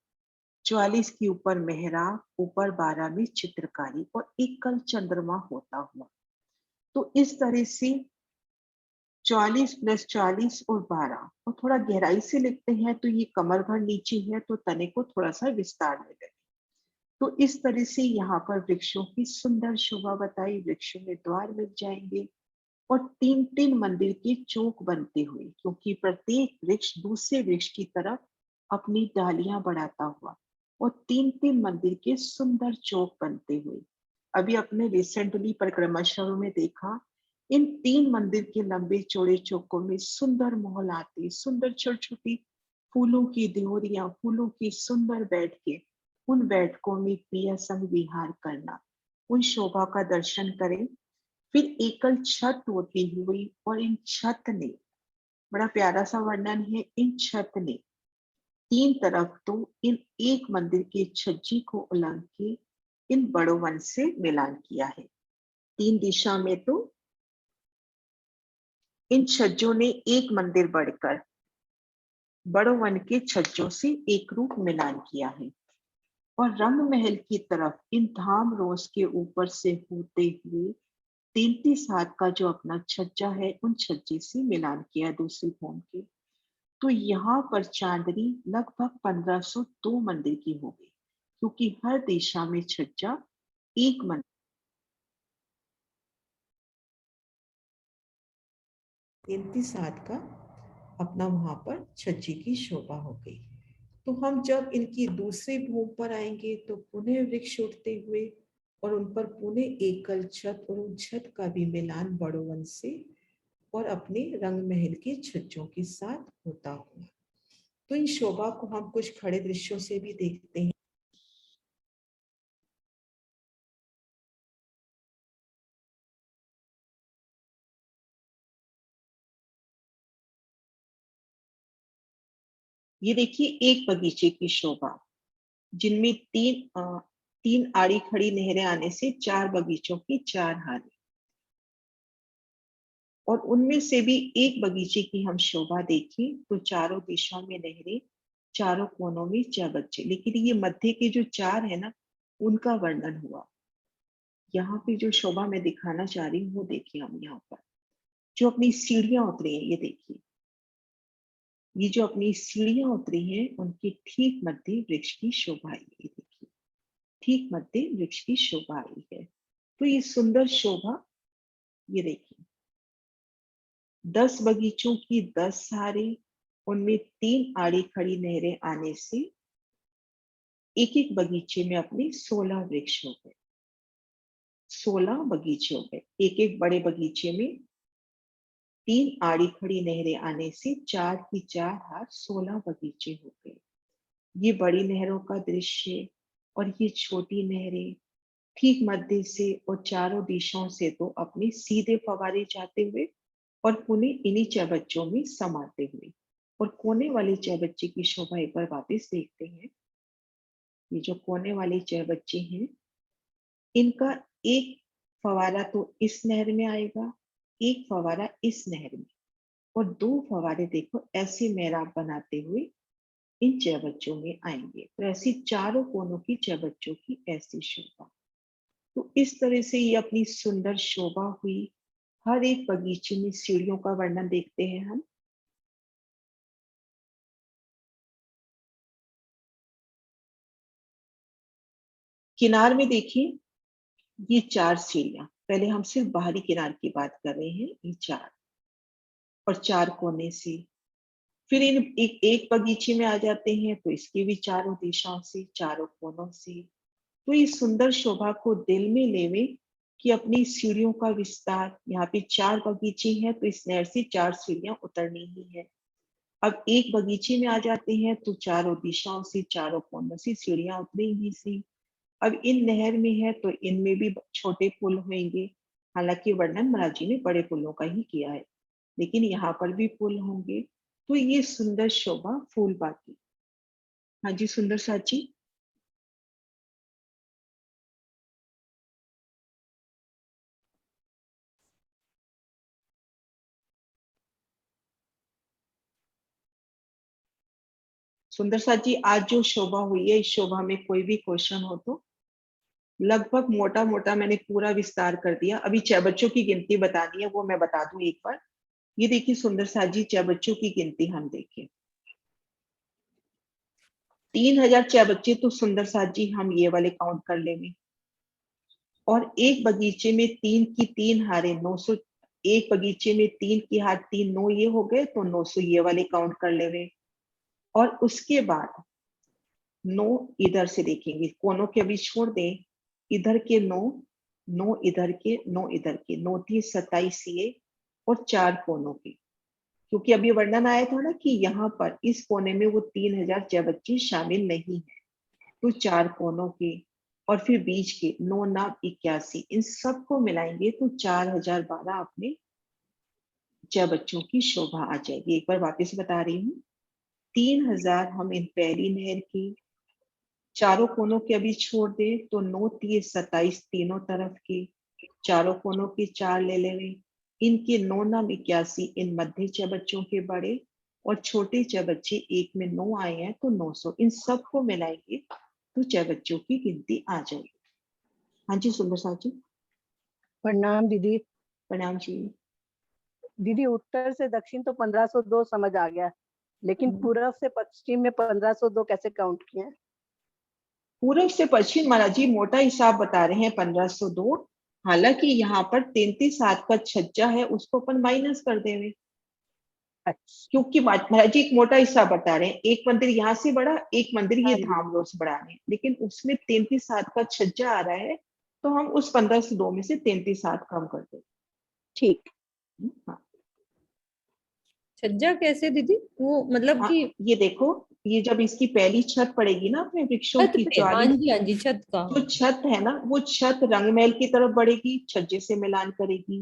44 के ऊपर मेहराब, ऊपर 12 में चित्रकारी और एक कल चंद्रमा होता हुआ। तो इस तरह से 44 + 40 और 12, और थोड़ा गहराई से लिखते हैं तो ये कमर भर नीचे है, तो तने को थोड़ा सा विस्तार में लगे। तो इस तरह से यहाँ पर वृक्षों की सुंदर शोभा बताई। वृक्षों में द्वार मिल जाएंगे और 3-3 मंदिर के चौक बनते हुए, क्योंकि प्रत्येक वृक्ष दूसरे वृक्ष की तरफ अपनी डालियां बढ़ाता हुआ, और 3-3 मंदिर के सुंदर चौक बनते हुए। अभी अपने रिसेंटली परिक्रमा शहरों में देखा, इन 3 मंदिर के लंबे चौड़े चौकों में सुंदर महल आते, सुंदर छोटी छोटी फूलों की देवरियां, फूलों की सुंदर बैठकें, उन बैठकों में पिया संग विहार करना, उन शोभा का दर्शन करें। फिर एकल छत होती हुई, और इन छत ने, बड़ा प्यारा सा वर्णन है, इन छत ने 3 तरफ तो इन एक मंदिर के छज्जे को उलंघ के इन बड़ों वन से मिलान किया है। 3 दिशा में तो इन छज्जों ने एक मंदिर बढ़कर बड़ों वन के छज्जों से एक रूप मिलान किया है। और रंग महल की तरफ इन धाम रोज के ऊपर से होते हुए 33 हाथ का जो अपना छज्जा है, उन छज्जे से मिलान किया दूसरी भूमि के। तो यहाँ पर चांदनी लगभग 1502 मंदिर की हो गई, क्योंकि हर दिशा में छज्जा एक मंदिर, 33 हाथ का अपना वहां पर छज्जे की शोभा हो गई। तो हम जब इनकी दूसरी भूमि पर आएंगे तो पुनः वृक्ष उठते हुए, और उन पर पुनः एकल छत, और उन छत का भी मिलान बड़ोवन से और अपने रंग महल के छज्जों के साथ होता हुआ। तो इन शोभा को हम कुछ खड़े दृश्यों से भी देखते हैं। ये देखिए एक बगीचे की शोभा, जिनमें 3 आड़ी खड़ी नहरें आने से 4 बगीचों की 4 हारें, और उनमें से भी एक बगीचे की हम शोभा देखें तो चारों दिशाओं में नहरें, चारों कोनों में चबच्चे। लेकिन ये मध्य के जो 4 है ना, उनका वर्णन हुआ। यहाँ पे जो शोभा मैं दिखाना चाह रही हूँ, वो देखिए हम यहाँ पर जो अपनी सीढ़ियां उतरी हैं, ये देखिए, ये जो अपनी सीढ़ियां उतरी हैं, उनकी ठीक मध्य वृक्ष की शोभा आई है। ये देखिए, ठीक मध्य वृक्ष की शोभा आई है। तो ये सुंदर शोभा, ये देखिए 10 बगीचों की 10 सारें, उनमें 3 आड़ी खड़ी नहरें आने से एक एक बगीचे में अपने 16 वृक्ष हो गए। 16 बगीचे हो गए। एक एक बड़े बगीचे में 3 आड़ी खड़ी नहरें आने से 4 की 4 हाथ 16 बगीचे हो गए। ये बड़ी नहरों का दृश्य और ये छोटी नहरें ठीक मध्य से और चारों दिशाओं से तो अपने सीधे फवारे जाते हुए और पुनः इन्हीं चबच्चों में समाते हुए। और कोने वाले चबच्चे की शोभा एक बार वापस देखते हैं। ये जो कोने वाले चबच्चे हैं, इनका एक फवारा तो इस नहर में आएगा, एक फवारा इस नहर में, और 2 फवारे देखो ऐसे मेराब बनाते हुए इन चबच्चों में आएंगे। तो ऐसी चारों कोनों की चबच्चों की ऐसी शोभा। तो इस तरह से ये अपनी सुंदर शोभा हुई। हर एक बगीचे में सीढ़ियों का वर्णन देखते हैं हम। किनार में देखिए ये 4 सीढ़ियां, पहले हम सिर्फ बाहरी किनार की बात कर रहे हैं, ये 4 और 4 कोने से। फिर इन एक बगीचे में आ जाते हैं तो इसके भी चारों दिशाओं से, चारों कोनों से। तो इस सुंदर शोभा को दिल में लेवे कि अपनी सीढ़ियों का विस्तार, यहाँ पे 4 बगीचे हैं तो इस नहर से 4 सीढ़ियां उतरनी ही है। अब एक बगीचे में आ जाते हैं तो चारों दिशाओं से, चारों कोनों से सीढ़ियां उतरेंगी सी। अब इन नहर में है तो इनमें भी छोटे पुल होंगे। हालांकि वर्णन महाराज जी ने बड़े पुलों का ही किया है, लेकिन यहाँ पर भी पुल होंगे। तो ये सुंदर शोभा फूल बागी। हाँ जी सुंदर साची। सुंदर साची, आज जो शोभा हुई है, इस शोभा में कोई भी क्वेश्चन हो तो? लगभग मोटा मोटा मैंने पूरा विस्तार कर दिया। अभी 6 बच्चों की गिनती बतानी है, वो मैं बता दूं एक बार। ये देखिए सुंदर साजी, 6 बच्चों की गिनती हम देखें। 3000 6 बच्चे तो सुंदर साजी हम ये वाले काउंट कर लेंगे। और एक बगीचे में 3 की 3 हारे 900। एक बगीचे में 3 की हार 3 9 ये हो गए तो 900 ये वाले काउंट कर लेंगे। और उसके बाद 9 इधर से देखेंगे, कोनों के अभी छोड़ दें। इधर के 9, 9 इधर के, 9 इधर के, 9 थी 27 ये, और 4 कोनों के। क्योंकि अभी वर्णन आया था ना कि यहाँ पर इस कोने में वो 3000 जय बच्चे शामिल नहीं है, तो 4 कोनों के और फिर बीच के 9 नाम 81, इन सबको मिलाएंगे तो 4012 अपने जय बच्चों की शोभा आ जाएगी। एक बार वापस बता रही हूँ, 3000 हम इन पहली नहर की, चारों कोनों के अभी छोड़ दे तो 9 30 27 तीनों तरफ के, चारों कोनों के 4 ले लेवे। इनके 9 नाम 81, इन मध्य चबच्चों के बड़े और छोटे चबच्चे एक में 9 आए हैं तो 900, इन सबको मिलाएंगे तो चबच्चों की गिनती आ जाएगी। हाँ जी सुंदर साहब जी। प्रणाम दीदी। प्रणाम जी। दीदी उत्तर से दक्षिण तो 1502 समझ आ गया, लेकिन पूर्व से पश्चिम में 1502 कैसे काउंट किए? पूर्व से पश्चिम महाराज जी मोटा हिसाब बता रहे हैं 1502। हालांकि यहाँ पर 33 हाथ का छज्जा है, उसको अपन माइनस कर देंगे। अच्छा। क्योंकि महाराज जी एक मोटा हिस्सा बता रहे हैं, एक मंदिर यहाँ से बड़ा, एक मंदिर ये हाँ जी। धाम रोज बड़ा है, लेकिन उसमें 33 हाथ का छज्जा आ रहा है, तो हम उस 1502 में से 33 हाथ कम कर दें। ठीक। हाँ छज्जा कैसे दीदी? वो मतलब हाँ, कि ये देखो, ये जब इसकी पहली छत पड़ेगी ना अपने वृक्षों छत की पे? हाँ ज्वाली, जी हाँ जी, छत का। जो छत है ना वो छत रंगमहल की तरफ बढ़ेगी, छज्जे से मिलान करेगी,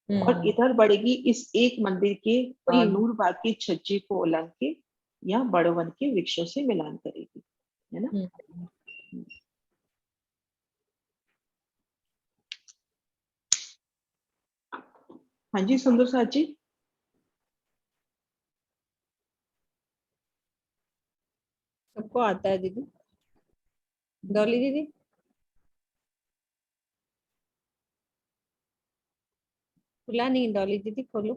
और इधर बढ़ेगी इस एक मंदिर के नूरबाग के छज्जे को उलंग के या बड़वन के वृक्षों से मिलान करेगी, है ना। हाँ जी सुंदर साथ जी। सबको आता है दीदी? डॉली दीदी खुला नहीं, डॉली दीदी खोलो।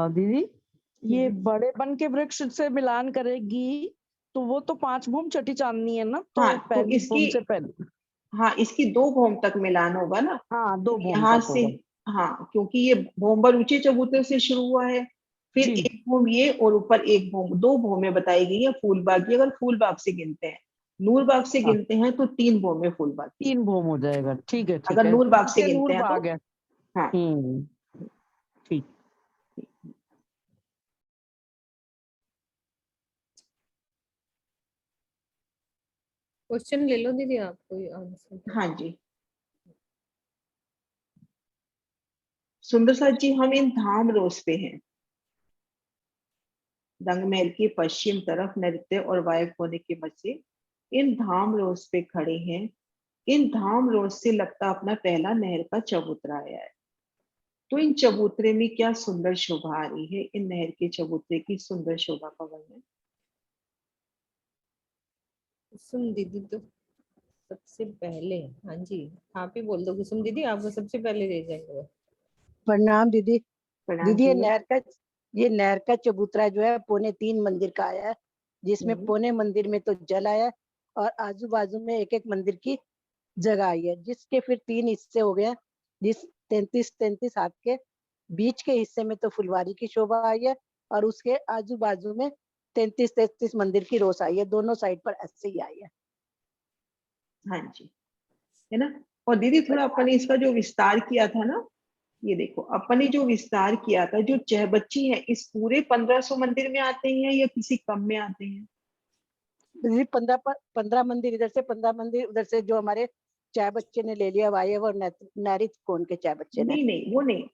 दीदी ये बड़े बन के वृक्ष से मिलान करेगी तो वो तो 5 भूम छठी चांदनी है ना, तो हाँ, तो पहली भूम इसकी से पहले। हाँ, इसकी 2 भौम तक मिलान होगा ना, हाँ, तो 2 भौम यहाँ तक से, होगा। हाँ, क्योंकि ये भौमबर ऊंचे चबूतरे से शुरू हुआ है, फिर जी। 1 भौम ये और ऊपर 1 भौम, 2 भौमें बताई गई है फूलबाग की, अगर फूलबाग से गिनते हैं। नूरबाग से हाँ, गिनते हैं तो 3 भौमें फूलबाग की, 3 भौम हो जाएगा। ठीक अगर है। नूरबाग से नीचे गिनते नूर हैं तो। बाग है। हाँ, ठीक। क्वेश्चन ले लो दीदी, आप कोई आंसर। हाँ जी। सुंदर साथ जी, हम इन धाम रोज पे हैं, रंगमहल की पश्चिम तरफ नृत्य और वायक होने की वजह से इन धाम रोज पे खड़े हैं। इन धाम रोज से लगता अपना पहला नहर का चबूतरा आया है। तो इन चबूतरे में क्या सुंदर शोभा आ रही है, इन नहर के चबूतरे की सुंदर शोभा का वर्णन। कुसुम दीदी तो सबसे पहले, हाँ जी, आप ही बोल दो कुसुम दीदी, आपको सबसे पहले दे जाएंगे वो। प्रणाम दीदी। प्रणाम दीदी जी मैम। ये नहर का चबूतरा जो है 3.25 मंदिर का आया है, जिसमें हम्म, पौने मंदिर में तो जल आया है और आजू बाजू में एक एक मंदिर की जगह आई है, जिसके फिर 3 हिस्से हो गए हैं। जिस 33 हाथ के बीच के हिस्से में तो फुलवारी की शोभा आई है और उसके आजू बाजू में 33 मंदिर की रोस आई है, दोनों साइड पर ऐसे ही आई है। हाँ जी, है ना। और दीदी थोड़ा अपन ने इसका जो विस्तार किया था ना, ये देखो अपन ने जो विस्तार किया था, जो चहबच्ची है इस पूरे 1500 मंदिर में आते हैं या किसी कम में आते हैं। दीदी 15 मंदिर इधर से, 15 मंदिर उधर से, जो हमारे चाय बच्चे ने ले लिया वाई और नारित कौन के चाय बच्चे ने। नहीं नहीं, वो नहीं,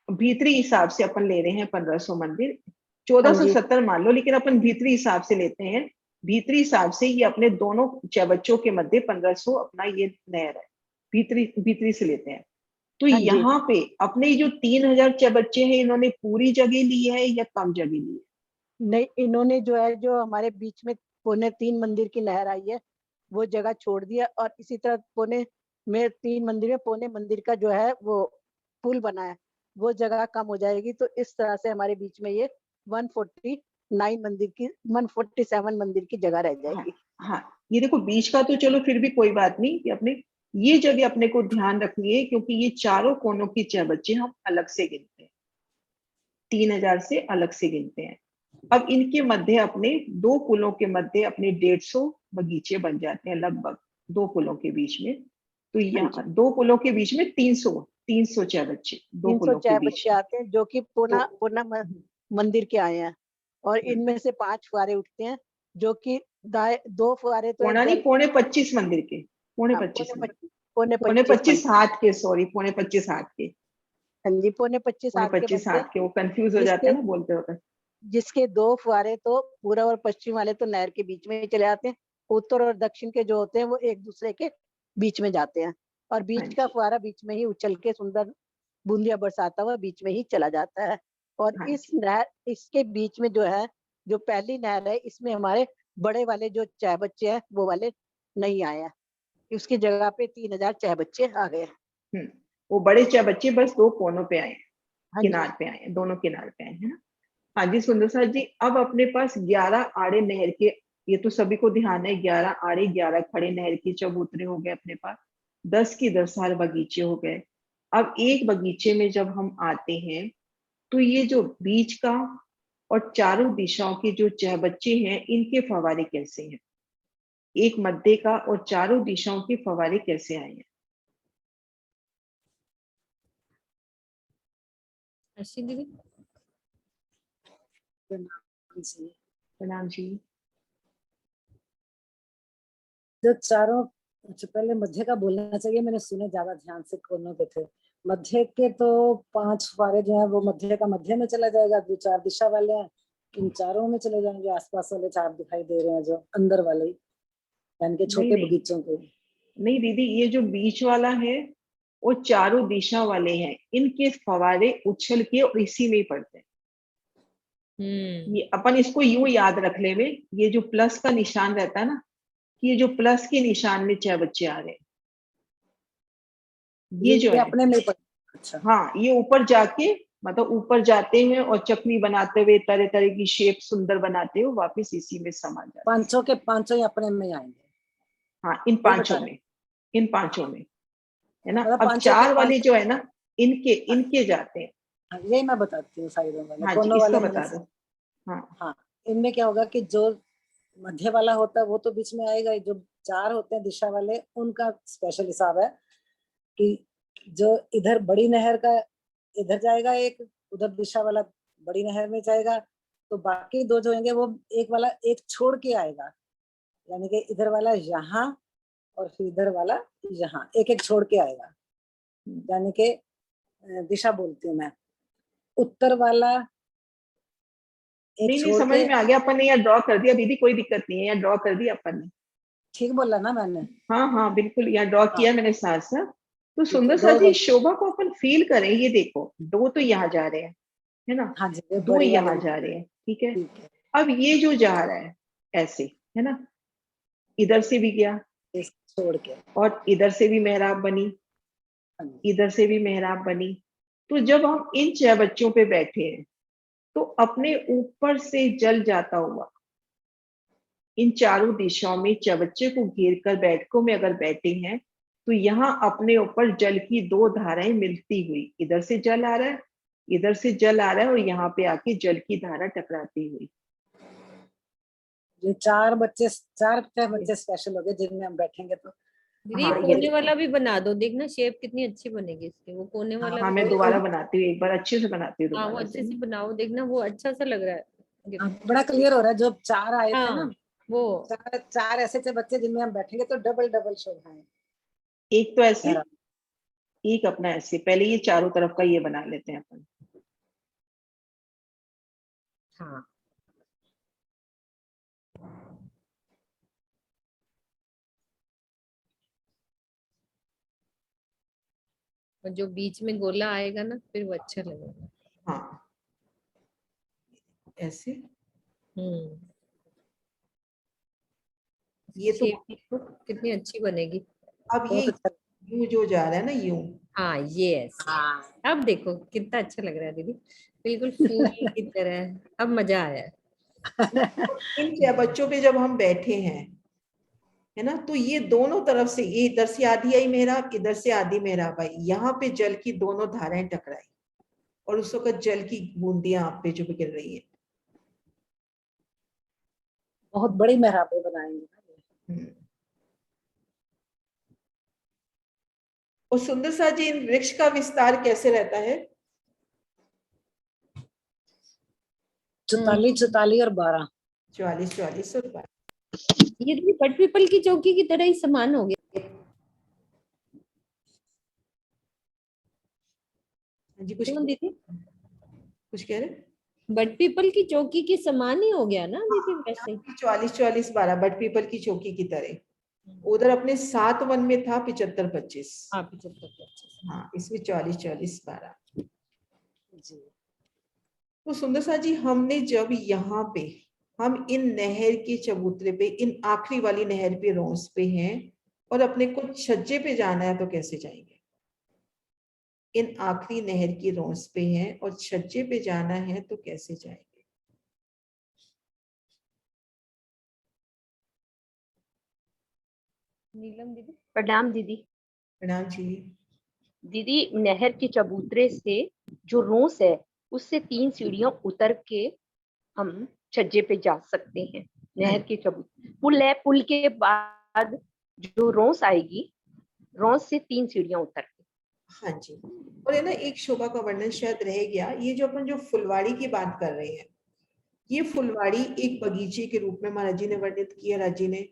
भीतरी हिसाब से अपन ले रहे हैं 1500 मंदिर, हाँ जी। 1470 मान लो, लेकिन अपन भीतरी हिसाब से लेते हैं। भीतरी हिसाब से ये अपने दोनों चबच्चों के मध्य 1500 अपना ये नहर है, भीतरी भीतरी से लेते हैं। तो हाँ जी। यहाँ पे अपने जो 3000 चबच्चे हैं, इन्होंने पूरी जगह ली है या कम जगह ली है। नहीं, इन्होंने जो है, जो हमारे बीच में 3.25 मंदिर की नहर आई है, वो जगह छोड़ दिया और इसी तरह 3 मंदिर में पौने मंदिर का जो है वो पुल बना है, वो जगह कम हो जाएगी, तो इस तरह से हमारे बीच में ये 147 मंदिर की जगह रह हाँ जाएगी। हाँ, ये देखो बीच का तो चलो फिर भी कोई बात नहीं, कि अपने ये जगह अपने को ध्यान रखनी है, क्योंकि ये चारों कोनों की चबच्चे हम अलग से गिनते हैं, 3000 से अलग से गिनते हैं। अब इनके मध्य अपने 2 पुलों के मध्य अपने 150 बगीचे बन जाते हैं लगभग, 2 पुलों के बीच में। तो हाँ यहाँ जी। 2 पुलों के बीच में 300 चाय बच्चे 2 300 पुलों के चाय बीच बच्चे में। आते हैं, जो कि तो मंदिर के आए हैं, और हम्म, इनमें से 5 फुहारे उठते हैं, जो कि 2 फुहारे तो पौना नहीं, जल, पौने 25 मंदिर के, पौने हाँ, 25 मंदिर, पौने पौने 25 25 मंदिर। हाथ के, सॉरी, पौने 25 हाथ के, हाँ जी, पौने 25 पौने हाथ के 25 बनते हाथ हैं, के, वो कंफ्यूज हो जाते जिसके हैं ना बोलते वक्त। जिसके 2 फुहारे तो पूर्व और पश्चिम वाले तो नहर के बीच में ही चले जाते हैं, उत्तर और दक्षिण के जो होते हैं वो एक दूसरे के बीच में जाते हैं, और हाँ बीच का जी, फुहारा बीच में ही उछल के सुंदर बूंदियां बरसाता हुआ बीच में ही चला जाता है। और हाँ इस जी, नहर, इसके बीच में जो है, जो पहली नहर है, इसमें हमारे बड़े वाले जो चाय बच्चे हैं वो वाले नहीं आए हैं, उसकी जगह पे 3000 चाय बच्चे आ गए। हम्म, वो बड़े चाय बच्चे बस 2 कोनों पे आए हैं, हाँ जी। किनार पे आए हैं, दोनों किनार पे आए हैं ना। हाँ जी सुंदर सर जी, अब अपने पास 11 आड़े नहर के, ये तो सभी को ध्यान है, 11 आड़े 11 खड़े नहर के चबूतरे हो गए अपने पास, 10 की 10 साल बगीचे हो गए। अब एक बगीचे में जब हम आते हैं, तो ये जो बीच का और चारों दिशाओं के जो चहबच्चे हैं, इनके फवारे कैसे हैं, एक मध्य का और चारों दिशाओं के फवारे कैसे आए हैं। अर्शी दीदी। प्रणाम जी। जो चारों, अच्छा पहले मध्य का बोलना चाहिए, मैंने सुने ज्यादा ध्यान से, कोनों के थे। मध्य के तो 5 फुहारे जो है वो मध्य का मध्य में चला जाएगा, जो 4 दिशा वाले हैं इन चारों में चले जाएंगे, आसपास वाले 4 दिखाई दे रहे हैं जो अंदर वाले, यानी कि नहीं छोटे नहीं बगीचों के। नहीं दीदी, ये जो बीच वाला है वो चारों दिशा वाले हैं, इनके फवारे उछल के और इसी में ही पड़ते हैं। ये अपन इसको यूं याद रख ले, ये जो प्लस का निशान रहता है ना, कि ये जो प्लस के निशान में 6 बच्चे आ रहे हैं, ये जो ये है, अपने में अच्छा। हाँ, ये ऊपर जाके, मतलब ऊपर जाते हैं और चक्री बनाते हुए तरह तरह की शेप सुंदर बनाते हुए वापस इसी में समा जाते हैं। 5 के 5 ही अपने में आएंगे, हाँ, इन ये बता 5 रहे में, इन पांचों में, है ना। मतलब अब पांचों के चार वाले पांच। जो है ना, इनके इनके जाते हैं। हाँ, यही मैं बताती हूँ साइडों वाले, हाँ जी, कोनों इसको वाले बता मैंने। दो। हाँ हाँ, इनमें क्या होगा कि जो मध्य वाला होता है वो तो बीच में आएगा ही, जो चार होते हैं दिशा वाले उनका स्पेशल हिसाब है कि जो इधर बड़ी नहर का इधर जाएगा एक, उधर दिशा वाला बड़ी नहर में जाएगा, तो बाकी दो जो होंगे वो एक वाला एक छोड़ के आएगा, यानी कि इधर वाला यहाँ और फिर इधर वाला यहाँ, एक एक छोड़ के आएगा। यानी कि दिशा बोलती हूँ मैं, उत्तर वाला एक नहीं नहीं, छोड़ समझ के। में आ गया, अपन ने यहाँ ड्रॉ कर दिया दीदी, कोई दिक्कत नहीं है, यहाँ ड्रॉ कर दिया अपन ने। ठीक बोला ना मैंने? हाँ हाँ बिल्कुल, यहाँ ड्रॉ हाँ किया मैंने साथ साथ। तो ठीक है, सुंदर सा दो जी, बन। शोभा को अपन फील करें, ये देखो दो तो यहाँ जा रहे हैं, है ना, हाँ जी, ये दो बड़ी वाले यहाँ में। जा रहे हैं, ठीक है। ठीक है, अब ये जो जा रहा है ऐसे, है ना, इधर से भी गया इस छोड़ के। और इधर से भी मेहराब बनी, हाँ जी, इधर से भी मेहराब बनी। तो जब हम इन 6 बच्चों पे बैठे हैं, तो अपने ऊपर से जल जाता हुआ इन चारों दिशाओं में चबच्चे को घेर कर बैठकों में अगर बैठे हैं, तो यहाँ अपने ऊपर जल की 2 धाराएं मिलती हुई, इधर से जल आ रहा है, इधर से जल आ रहा है, और यहाँ पे आके जल की धारा टकराती हुई। ये चार बच्चे, चार छह बच्चे स्पेशल हो गए जिनमें हम बैठेंगे तो। दीदी हाँ ये कोने वाला भी बना दो, देखना शेप कितनी अच्छी बनेगी इसकी, वो कोने वाला हाँ, भी। मैं दोबारा बनाती हूँ, एक बार अच्छे से बनाती हूँ हाँ वो दोबारा अच्छे से। से बनाओ, देखना वो अच्छा सा लग रहा है हाँ, गिफ्ट। बड़ा क्लियर हो रहा है, जो चार आए थे ना, हाँ वो चार चार ऐसे थे बच्चे जिनमें हम बैठेंगे तो डबल डबल शोभा है। एक तो ऐसे, मेरा एक अपना ऐसे, पहले ये चारों तरफ का ये बना लेते हैं अपन। हाँ और जो बीच में गोला आएगा ना फिर वो अच्छा लगेगा। हाँ ऐसे, हम्म, ये तो। शेप देखो कितनी अच्छी बनेगी। अब ये बहुत अच्छा। यूं जो जा रहा है ना, यूं, हाँ यस, हाँ अब देखो कितना अच्छा लग रहा है दीदी, बिल्कुल फूल की तरह, अब मजा आया है। इन 6 बच्चों पे जब हम बैठे हैं, है ना, तो ये दोनों तरफ से, ये इधर से आधी आई मेहराब, इधर से आधी मेहराब आई, यहाँ पे जल की दोनों धाराएं टकराई, और उस वक्त जल की बूंदियां आप पे जो गिर रही है। बहुत बड़ी मेहराबें बनाएंगे ना ये। हम्म। और सुंदर सा जी, इन वृक्ष का विस्तार कैसे रहता है? 44 44 और 12। 44 44 और 12। ये दीदी बट पीपल की चौकी की तरह ही समान हो गया। हाँ जी, कुछ क्यों दीदी? कुछ कह रहे? बट पीपल की चौकी के समान ही हो गया ना दीदी वैसे। 44 44 12 बट पीपल की चौकी की तरह। उधर अपने 7 वन में था 75 25। हाँ 75 हाँ, इसमें 44 44 12। जी, तो सुंदर सा जी, हमने जब यहाँ पे, हम इन नहर के चबूतरे पे, इन आखिरी वाली नहर पे, रोंस पे हैं, और अपने को छज्जे पे जाना है तो कैसे जाएंगे? इन आखिरी नहर की रोंस पे हैं और छज्जे पे जाना है तो कैसे जाएंगे? नीलम दीदी। प्रणाम दीदी। प्रणाम जी। दीदी नहर के चबूतरे से जो रोस है उससे 3 सीढ़ियां उतर के हम छज्जे पे जा सकते हैं। नहर के चबूतरे पुल है, पुल के बाद जो रोस आएगी, रोस से 3 सीढ़ियां उतर के। हाँ जी। और है ना, एक शोभा का वर्णन शायद रह गया, ये जो अपन जो फुलवाड़ी की बात कर रहे हैं, ये फुलवाड़ी एक बगीचे के रूप में महाराज जी ने वर्णित किया, राज जी ने।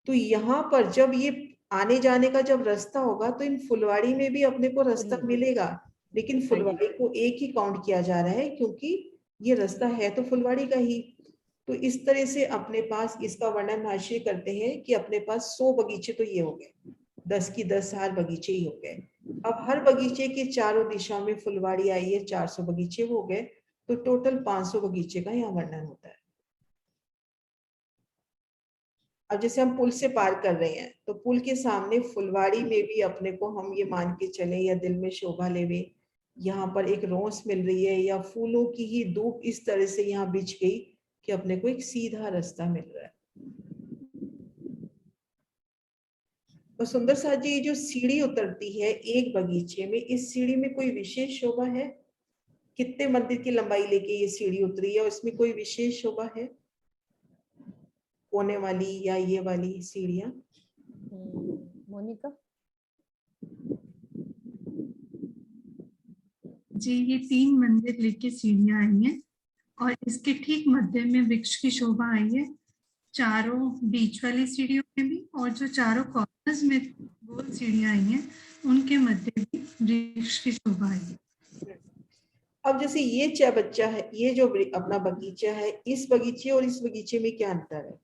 तो यहाँ पर जब ये आने जाने का जब रास्ता होगा, तो इन फुलवाड़ी में भी अपने को रास्ता मिलेगा, लेकिन फुलवाड़ी को एक ही काउंट किया जा रहा है, क्योंकि ये रास्ता है तो फुलवाड़ी का ही। तो इस तरह से अपने पास इसका वर्णन महर्षि करते हैं कि अपने पास 100 बगीचे तो ये हो गए, 10 की 10 हार बगीचे ही हो गए। अब हर बगीचे के चारों दिशा में फुलवाड़ी आई है, 400 बगीचे हो गए, तो टोटल 500 बगीचे का यहाँ वर्णन होता है। अब जैसे हम पुल से पार कर रहे हैं, तो पुल के सामने फुलवाड़ी में भी अपने को हम ये मान के चले या दिल में शोभा लेवे, यहाँ पर एक रोस मिल रही है, या फूलों की ही धूप इस तरह से यहाँ बिछ गई कि अपने को एक सीधा रास्ता मिल रहा है। और सुंदर साथ जी, ये जो सीढ़ी उतरती है एक बगीचे में, इस सीढ़ी में कोई विशेष शोभा है? कितने मंदिर की लंबाई लेके ये सीढ़ी उतरी है और इसमें कोई विशेष शोभा है? कोने वाली या ये वाली सीढ़ियां? मोनिका। जी, ये 3 मंदिर लेके सीढ़ियां आई हैं और इसके ठीक मध्य में वृक्ष की शोभा आई है। चारों बीच वाली सीढ़ियों में भी और जो चारों कॉर्नर्स में गोल सीढ़ियां आई हैं उनके मध्य भी वृक्ष की शोभा आई है। अब जैसे ये चौबच्चा है, ये जो अपना बगीचा है, इस बगीचे और इस बगीचे में क्या अंतर है?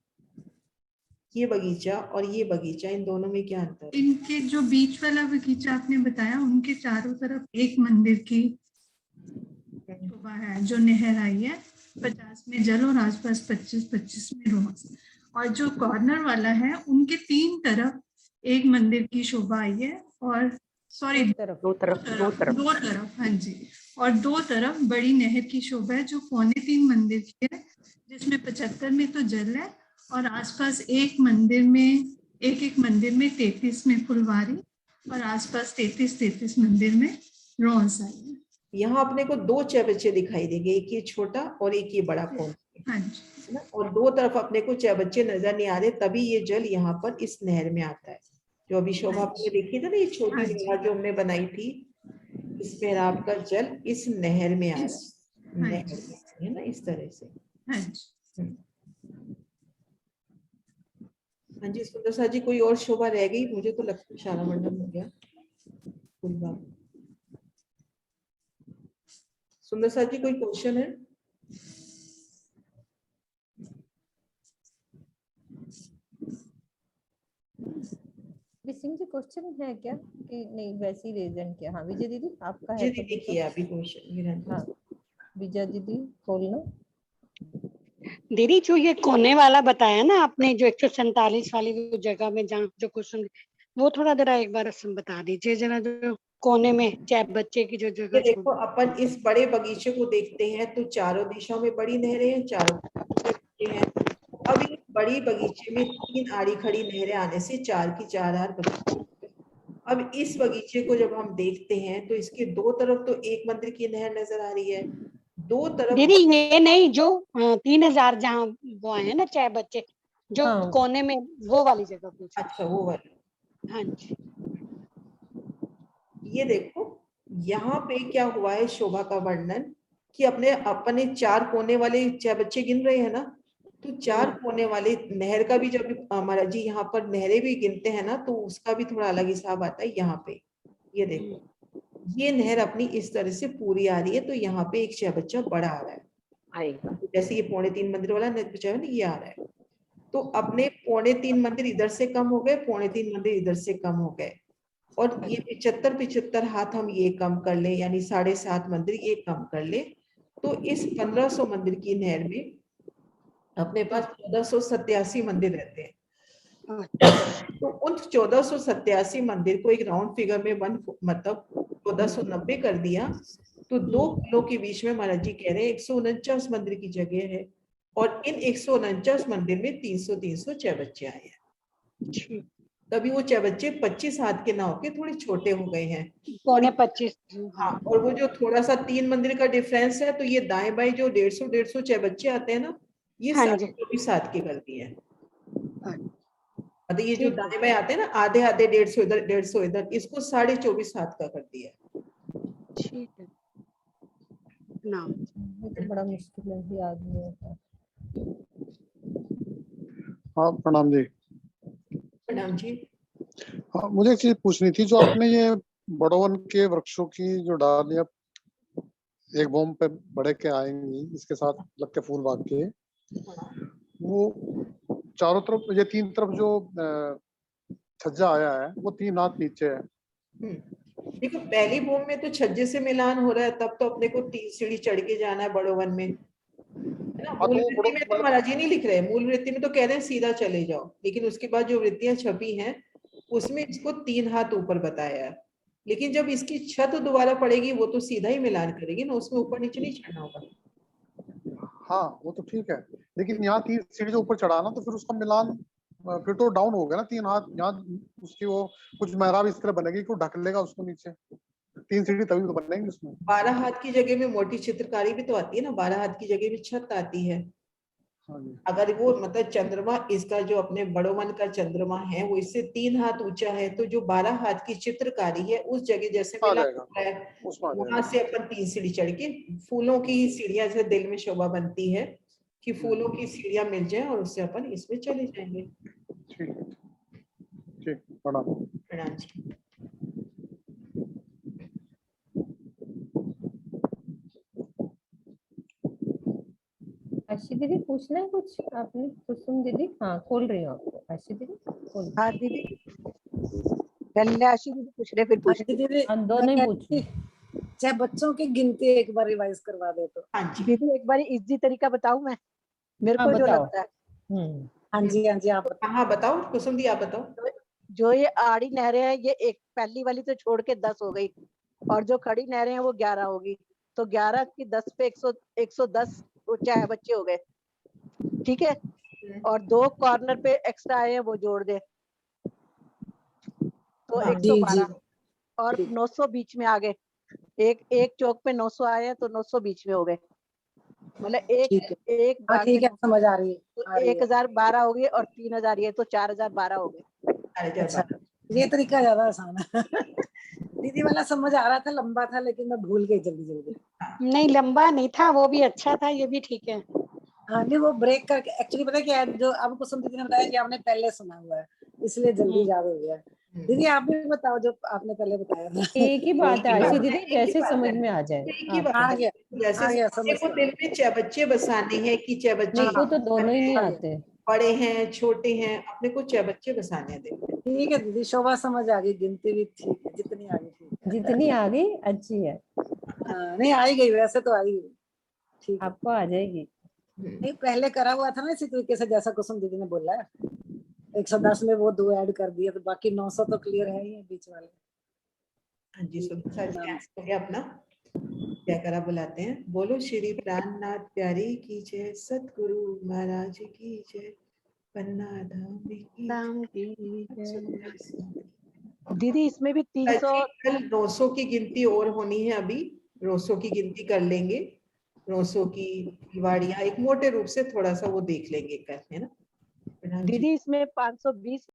ये बगीचा और ये बगीचा, इन दोनों में क्या अंतर है? इनके जो बीच वाला बगीचा आपने बताया, उनके चारों तरफ एक मंदिर की शोभा है, जो नहर आई है, 50 में जल और आसपास 25-25 में रोज। और जो कॉर्नर वाला है, उनके 3 तरफ एक मंदिर की शोभा आई है और सॉरी दो तरफ, हाँ जी, और 2 तरफ बड़ी नहर की शोभा है जो 3.25 मंदिर की है, जिसमें 75 में तो जल है और आसपास एक मंदिर में 33 में फुलवारी और आसपास 33 मंदिर में रोज आई है। यहाँ अपने को 2 चौबच्चे दिखाई देंगे, एक ये छोटा और एक ये बड़ा कौन, हाँ जी, है ना? और 2 तरफ अपने को चौबच्चे नजर नहीं आ रहे, तभी ये जल यहाँ पर इस नहर में आता है। जो अभी शोभा आपने देखी था ना, ये छोटी नहर जो हमने बनाई थी, इस मेहराब का जल इस नहर में आ रहा है, नहर में, है ना, इस तरह से। हाँ जी। हाँ जी, सुंदर सा जी, कोई और शोभा रह गई? मुझे तो लगता है शाला मंडल हो गया। सुंदर सा जी, कोई क्वेश्चन है? सिंह जी क्वेश्चन है क्या कि नहीं? वैसे ही रीजन क्या? हाँ विजय दीदी आपका है? जी देखिए अभी क्वेश्चन। हाँ विजय दीदी खोलना। दीदी जो ये कोने वाला बताया ना आपने, जो 147 वाली जगह में जहाँ जो क्वेश्चन, वो थोड़ा जरा एक बार बता दीजिए जरा, जो कोने में चाहे बच्चे की जो जगह। देखो अपन इस बड़े बगीचे को देखते हैं तो चारों दिशाओं में बड़ी नहरें हैं, चारों हैं। अब इस बड़ी बगीचे में 3 आड़ी खड़ी नहरें आने से 4 की 4 आर बगीचे। अब इस बगीचे को जब हम देखते हैं तो इसके 2 तरफ तो एक मंदिर की नहर नजर आ रही है, 2 तरफ। दीदी ये नहीं, जो 3000 जहाँ वो आए हैं ना चाहे बच्चे, जो हाँ। कोने में वो वाली जगह पूछा। अच्छा वो वाली। हाँ जी, ये देखो यहाँ पे क्या हुआ है शोभा का वर्णन, कि अपने 4 कोने वाले बच्चे गिन रहे हैं ना, तो 4 कोने वाले नहर का भी जब हमारा जी यहाँ पर नहरें भी गिनते हैं ना, तो उसका भी थोड़ा अलग हिसाब आता है। यहाँ पे ये देखो, ये नहर अपनी इस तरह से पूरी आ रही है, तो यहाँ पे एक बच्चा बड़ा आ रहा है आएगा। जैसे ये 3.25 मंदिर वाला बच्चा है ना, ये आ रहा है। तो अपने 3.25 मंदिर इधर से कम हो गए, 3.25 मंदिर इधर से कम हो गए, और ये 75 हाथ हम ये कम कर ले, यानी 7.5 मंदिर ये कम कर ले, तो इस 1500 मंदिर की नहर में अपने पास 1487 मंदिर रहते हैं। तो उन 1487 मंदिर को एक राउंड फिगर में मतलब 1490 कर दिया, तो 2 किलो के बीच में महाराज जी कह रहे हैं 149 मंदिर की जगह है, और इन 149 मंदिर में 300 चौबच्चे आए हैं। तभी वो चौबच्चे 25 हाथ के ना होके थोड़े छोटे हो गए हैं, 25। हाँ, और वो जो थोड़ा सा 3 मंदिर का डिफरेंस है, तो ये दाएं बाएं जो 150 चौबच्चे आते हैं ना, ये 24 हाथ की गलती है। मतलब ये जो दाएं बाएं आते हैं ना, आधे आधे 150 इधर 150 इधर, इसको 24.5 हाथ का कर दिया। ठीक है ना, ये तो बड़ा मुश्किल है, याद नहीं होता। हाँ प्रणाम जी। प्रणाम जी। हाँ मुझे एक चीज पूछनी थी, जो आपने ये बड़वन के वृक्षों की जो डालियां एक बोम पे बड़े के आएंगी, इसके साथ लग के फूल बाग के, वो चारों तरफ ये 3 तरफ जो छज्जा आया है वो 3 हाथ नीचे है। देखो पहली भूमि में तो छज्जे से मिलान हो रहा है, तब तो अपने को 3 सीढ़ी चढ़ के जाना है बड़ोवन में, है ना। मूल वृत्ति में तो महाराज जी नहीं लिख रहे, मूल वृत्ति में तो कह रहे हैं सीधा चले जाओ, लेकिन उसके बाद जो वृत्तियां छपी हैं उसमें इसको 3 हाथ ऊपर बताया है। लेकिन जब इसकी छत दोबारा पड़ेगी वो तो सीधा ही मिलान करेगी ना, उसमें ऊपर नीचे नहीं चढ़ना होगा। हाँ वो तो ठीक है, लेकिन यहाँ 3 सीढ़ी जो ऊपर चढ़ाना, तो फिर उसका मिलान फिर तो डाउन हो गया ना 3 हाथ, यहाँ उसकी वो कुछ मेहराब इस तरह बनेगी कि वो ढक लेगा उसको नीचे, 3 सीढ़ी तभी तो बनेंगी उसमें। 12 हाथ की जगह में मोटी चित्रकारी भी तो आती है ना, 12 हाथ की जगह में छत आती है। हाँ जी। अगर वो मतलब चंद्रमा इसका जो अपने बड़ोवन का चंद्रमा है वो इससे 3 हाथ ऊंचा है, तो जो 12 हाथ की चित्रकारी है उस जगह जैसे आ मिला जाएगा, है उसमें आ वहां जाएगा। से अपन 3 सीढ़ी चढ़ के फूलों की सीढ़ियां, जैसे दिल में शोभा बनती है कि फूलों की सीढ़ियां मिल जाए और उससे अपन इसमें चले जाएंगे। ठीक है, ठीक, प्रणाम। प्रणाम जी। आशी दीदी पूछना है कुछ आपने? कुसुम दीदी हाँ खोल रही हूँ आपको। आशी दीदी खोल। हाँ दीदी, पहले आशी दीदी पूछ रहे फिर हाँ पूछ जी दीदी, हाँ मैं दोनों ही कह पूछ रही थी, चाहे बच्चों की गिनती एक बार रिवाइज करवा दे तो। हाँ जी दीदी एक बार इजी तरीका बताऊं मैं, मेरे हाँ को जो बताओ। लगता है। हाँ जी आप तो हाँ बताओ कुसुम दी, आप बताओ। जो ये आड़ी नहरें हैं ये एक पहली वाली तो छोड़ के 10 हो गई, और जो खड़ी नहरें हैं वो 11 होगी, तो 11 की 10 पे 110 चाहे बच्चे हो गए, ठीक है। और 2 कॉर्नर पे एक्स्ट्रा आए हैं वो जोड़ दे तो हाँ, जी 112, और ठीक। 900 बीच में आ गए, एक एक चौक पे 900 आए हैं तो 900 बीच में हो गए, मतलब एक ठीक है, एक हाँ भाग में ठीक है, 900, समझ आ रही है, तो आ रही है। 1012 हो गए और 3000 ये तो 4012 हो गए। 4012। अच्छा, ये तरीका ज्यादा आसान है। दीदी वाला समझ आ रहा था, लंबा था, लेकिन मैं भूल गई जल्दी जल्दी। नहीं लंबा नहीं था, वो भी अच्छा था, ये भी ठीक है। हाँ नहीं, वो ब्रेक करके एक्चुअली पता है क्या है, जो अब कुसुम दीदी ने बताया कि आपने पहले सुना हुआ है, इसलिए जल्दी याद हो गया। दीदी आप भी बताओ जो आपने पहले बताया था। एक ही बात है आशी दीदी, एक ही जैसे बात समझ है, में आ जाए एक ही आपको। बात आ है। गया, जैसे आ गया, अपने समझ को गया। दिल में बच्चे बसाने हैं कि बच्चे मेरे को तो दोनों ही नहीं आ गया। आते। बड़े हैं छोटे हैं, अपने को बच्चे बसाने हैं दिल में। ठीक है दीदी, शोभा समझ आ गई, गिनती भी ठीक है, जितनी आ गई ठीक है। जितनी आ गई अच्छी है, हाँ, नहीं आई गई, वैसे तो आई गई। ठीक है, आपको आ जाएगी। नहीं पहले करा हुआ था ना इसी तरीके से जैसा कुसुम दीदी ने बोला है, 110 में वो 2 ऐड कर दिए तो बाकी 900 तो क्लियर है ही है बीच वाले। हाँ जी, ठीक सुबह है, सर प्रणाम। कैंसिल हो गया अपना, क्या करा बुलाते हैं। बोलो श्री प्राणनाथ प्यारी की जय, सतगुरु महाराज की जय, पन्ना धाम की राम की जय। जय। दीदी इसमें भी 300, कल 900 की गिनती और होनी है, अभी 900 की गिनती कर लेंगे, 900 की फुलवाड़ियां एक मोटे रूप से थोड़ा सा वो देख लेंगे कल, है ना। प्रणाम जी। दीदी इसमें 520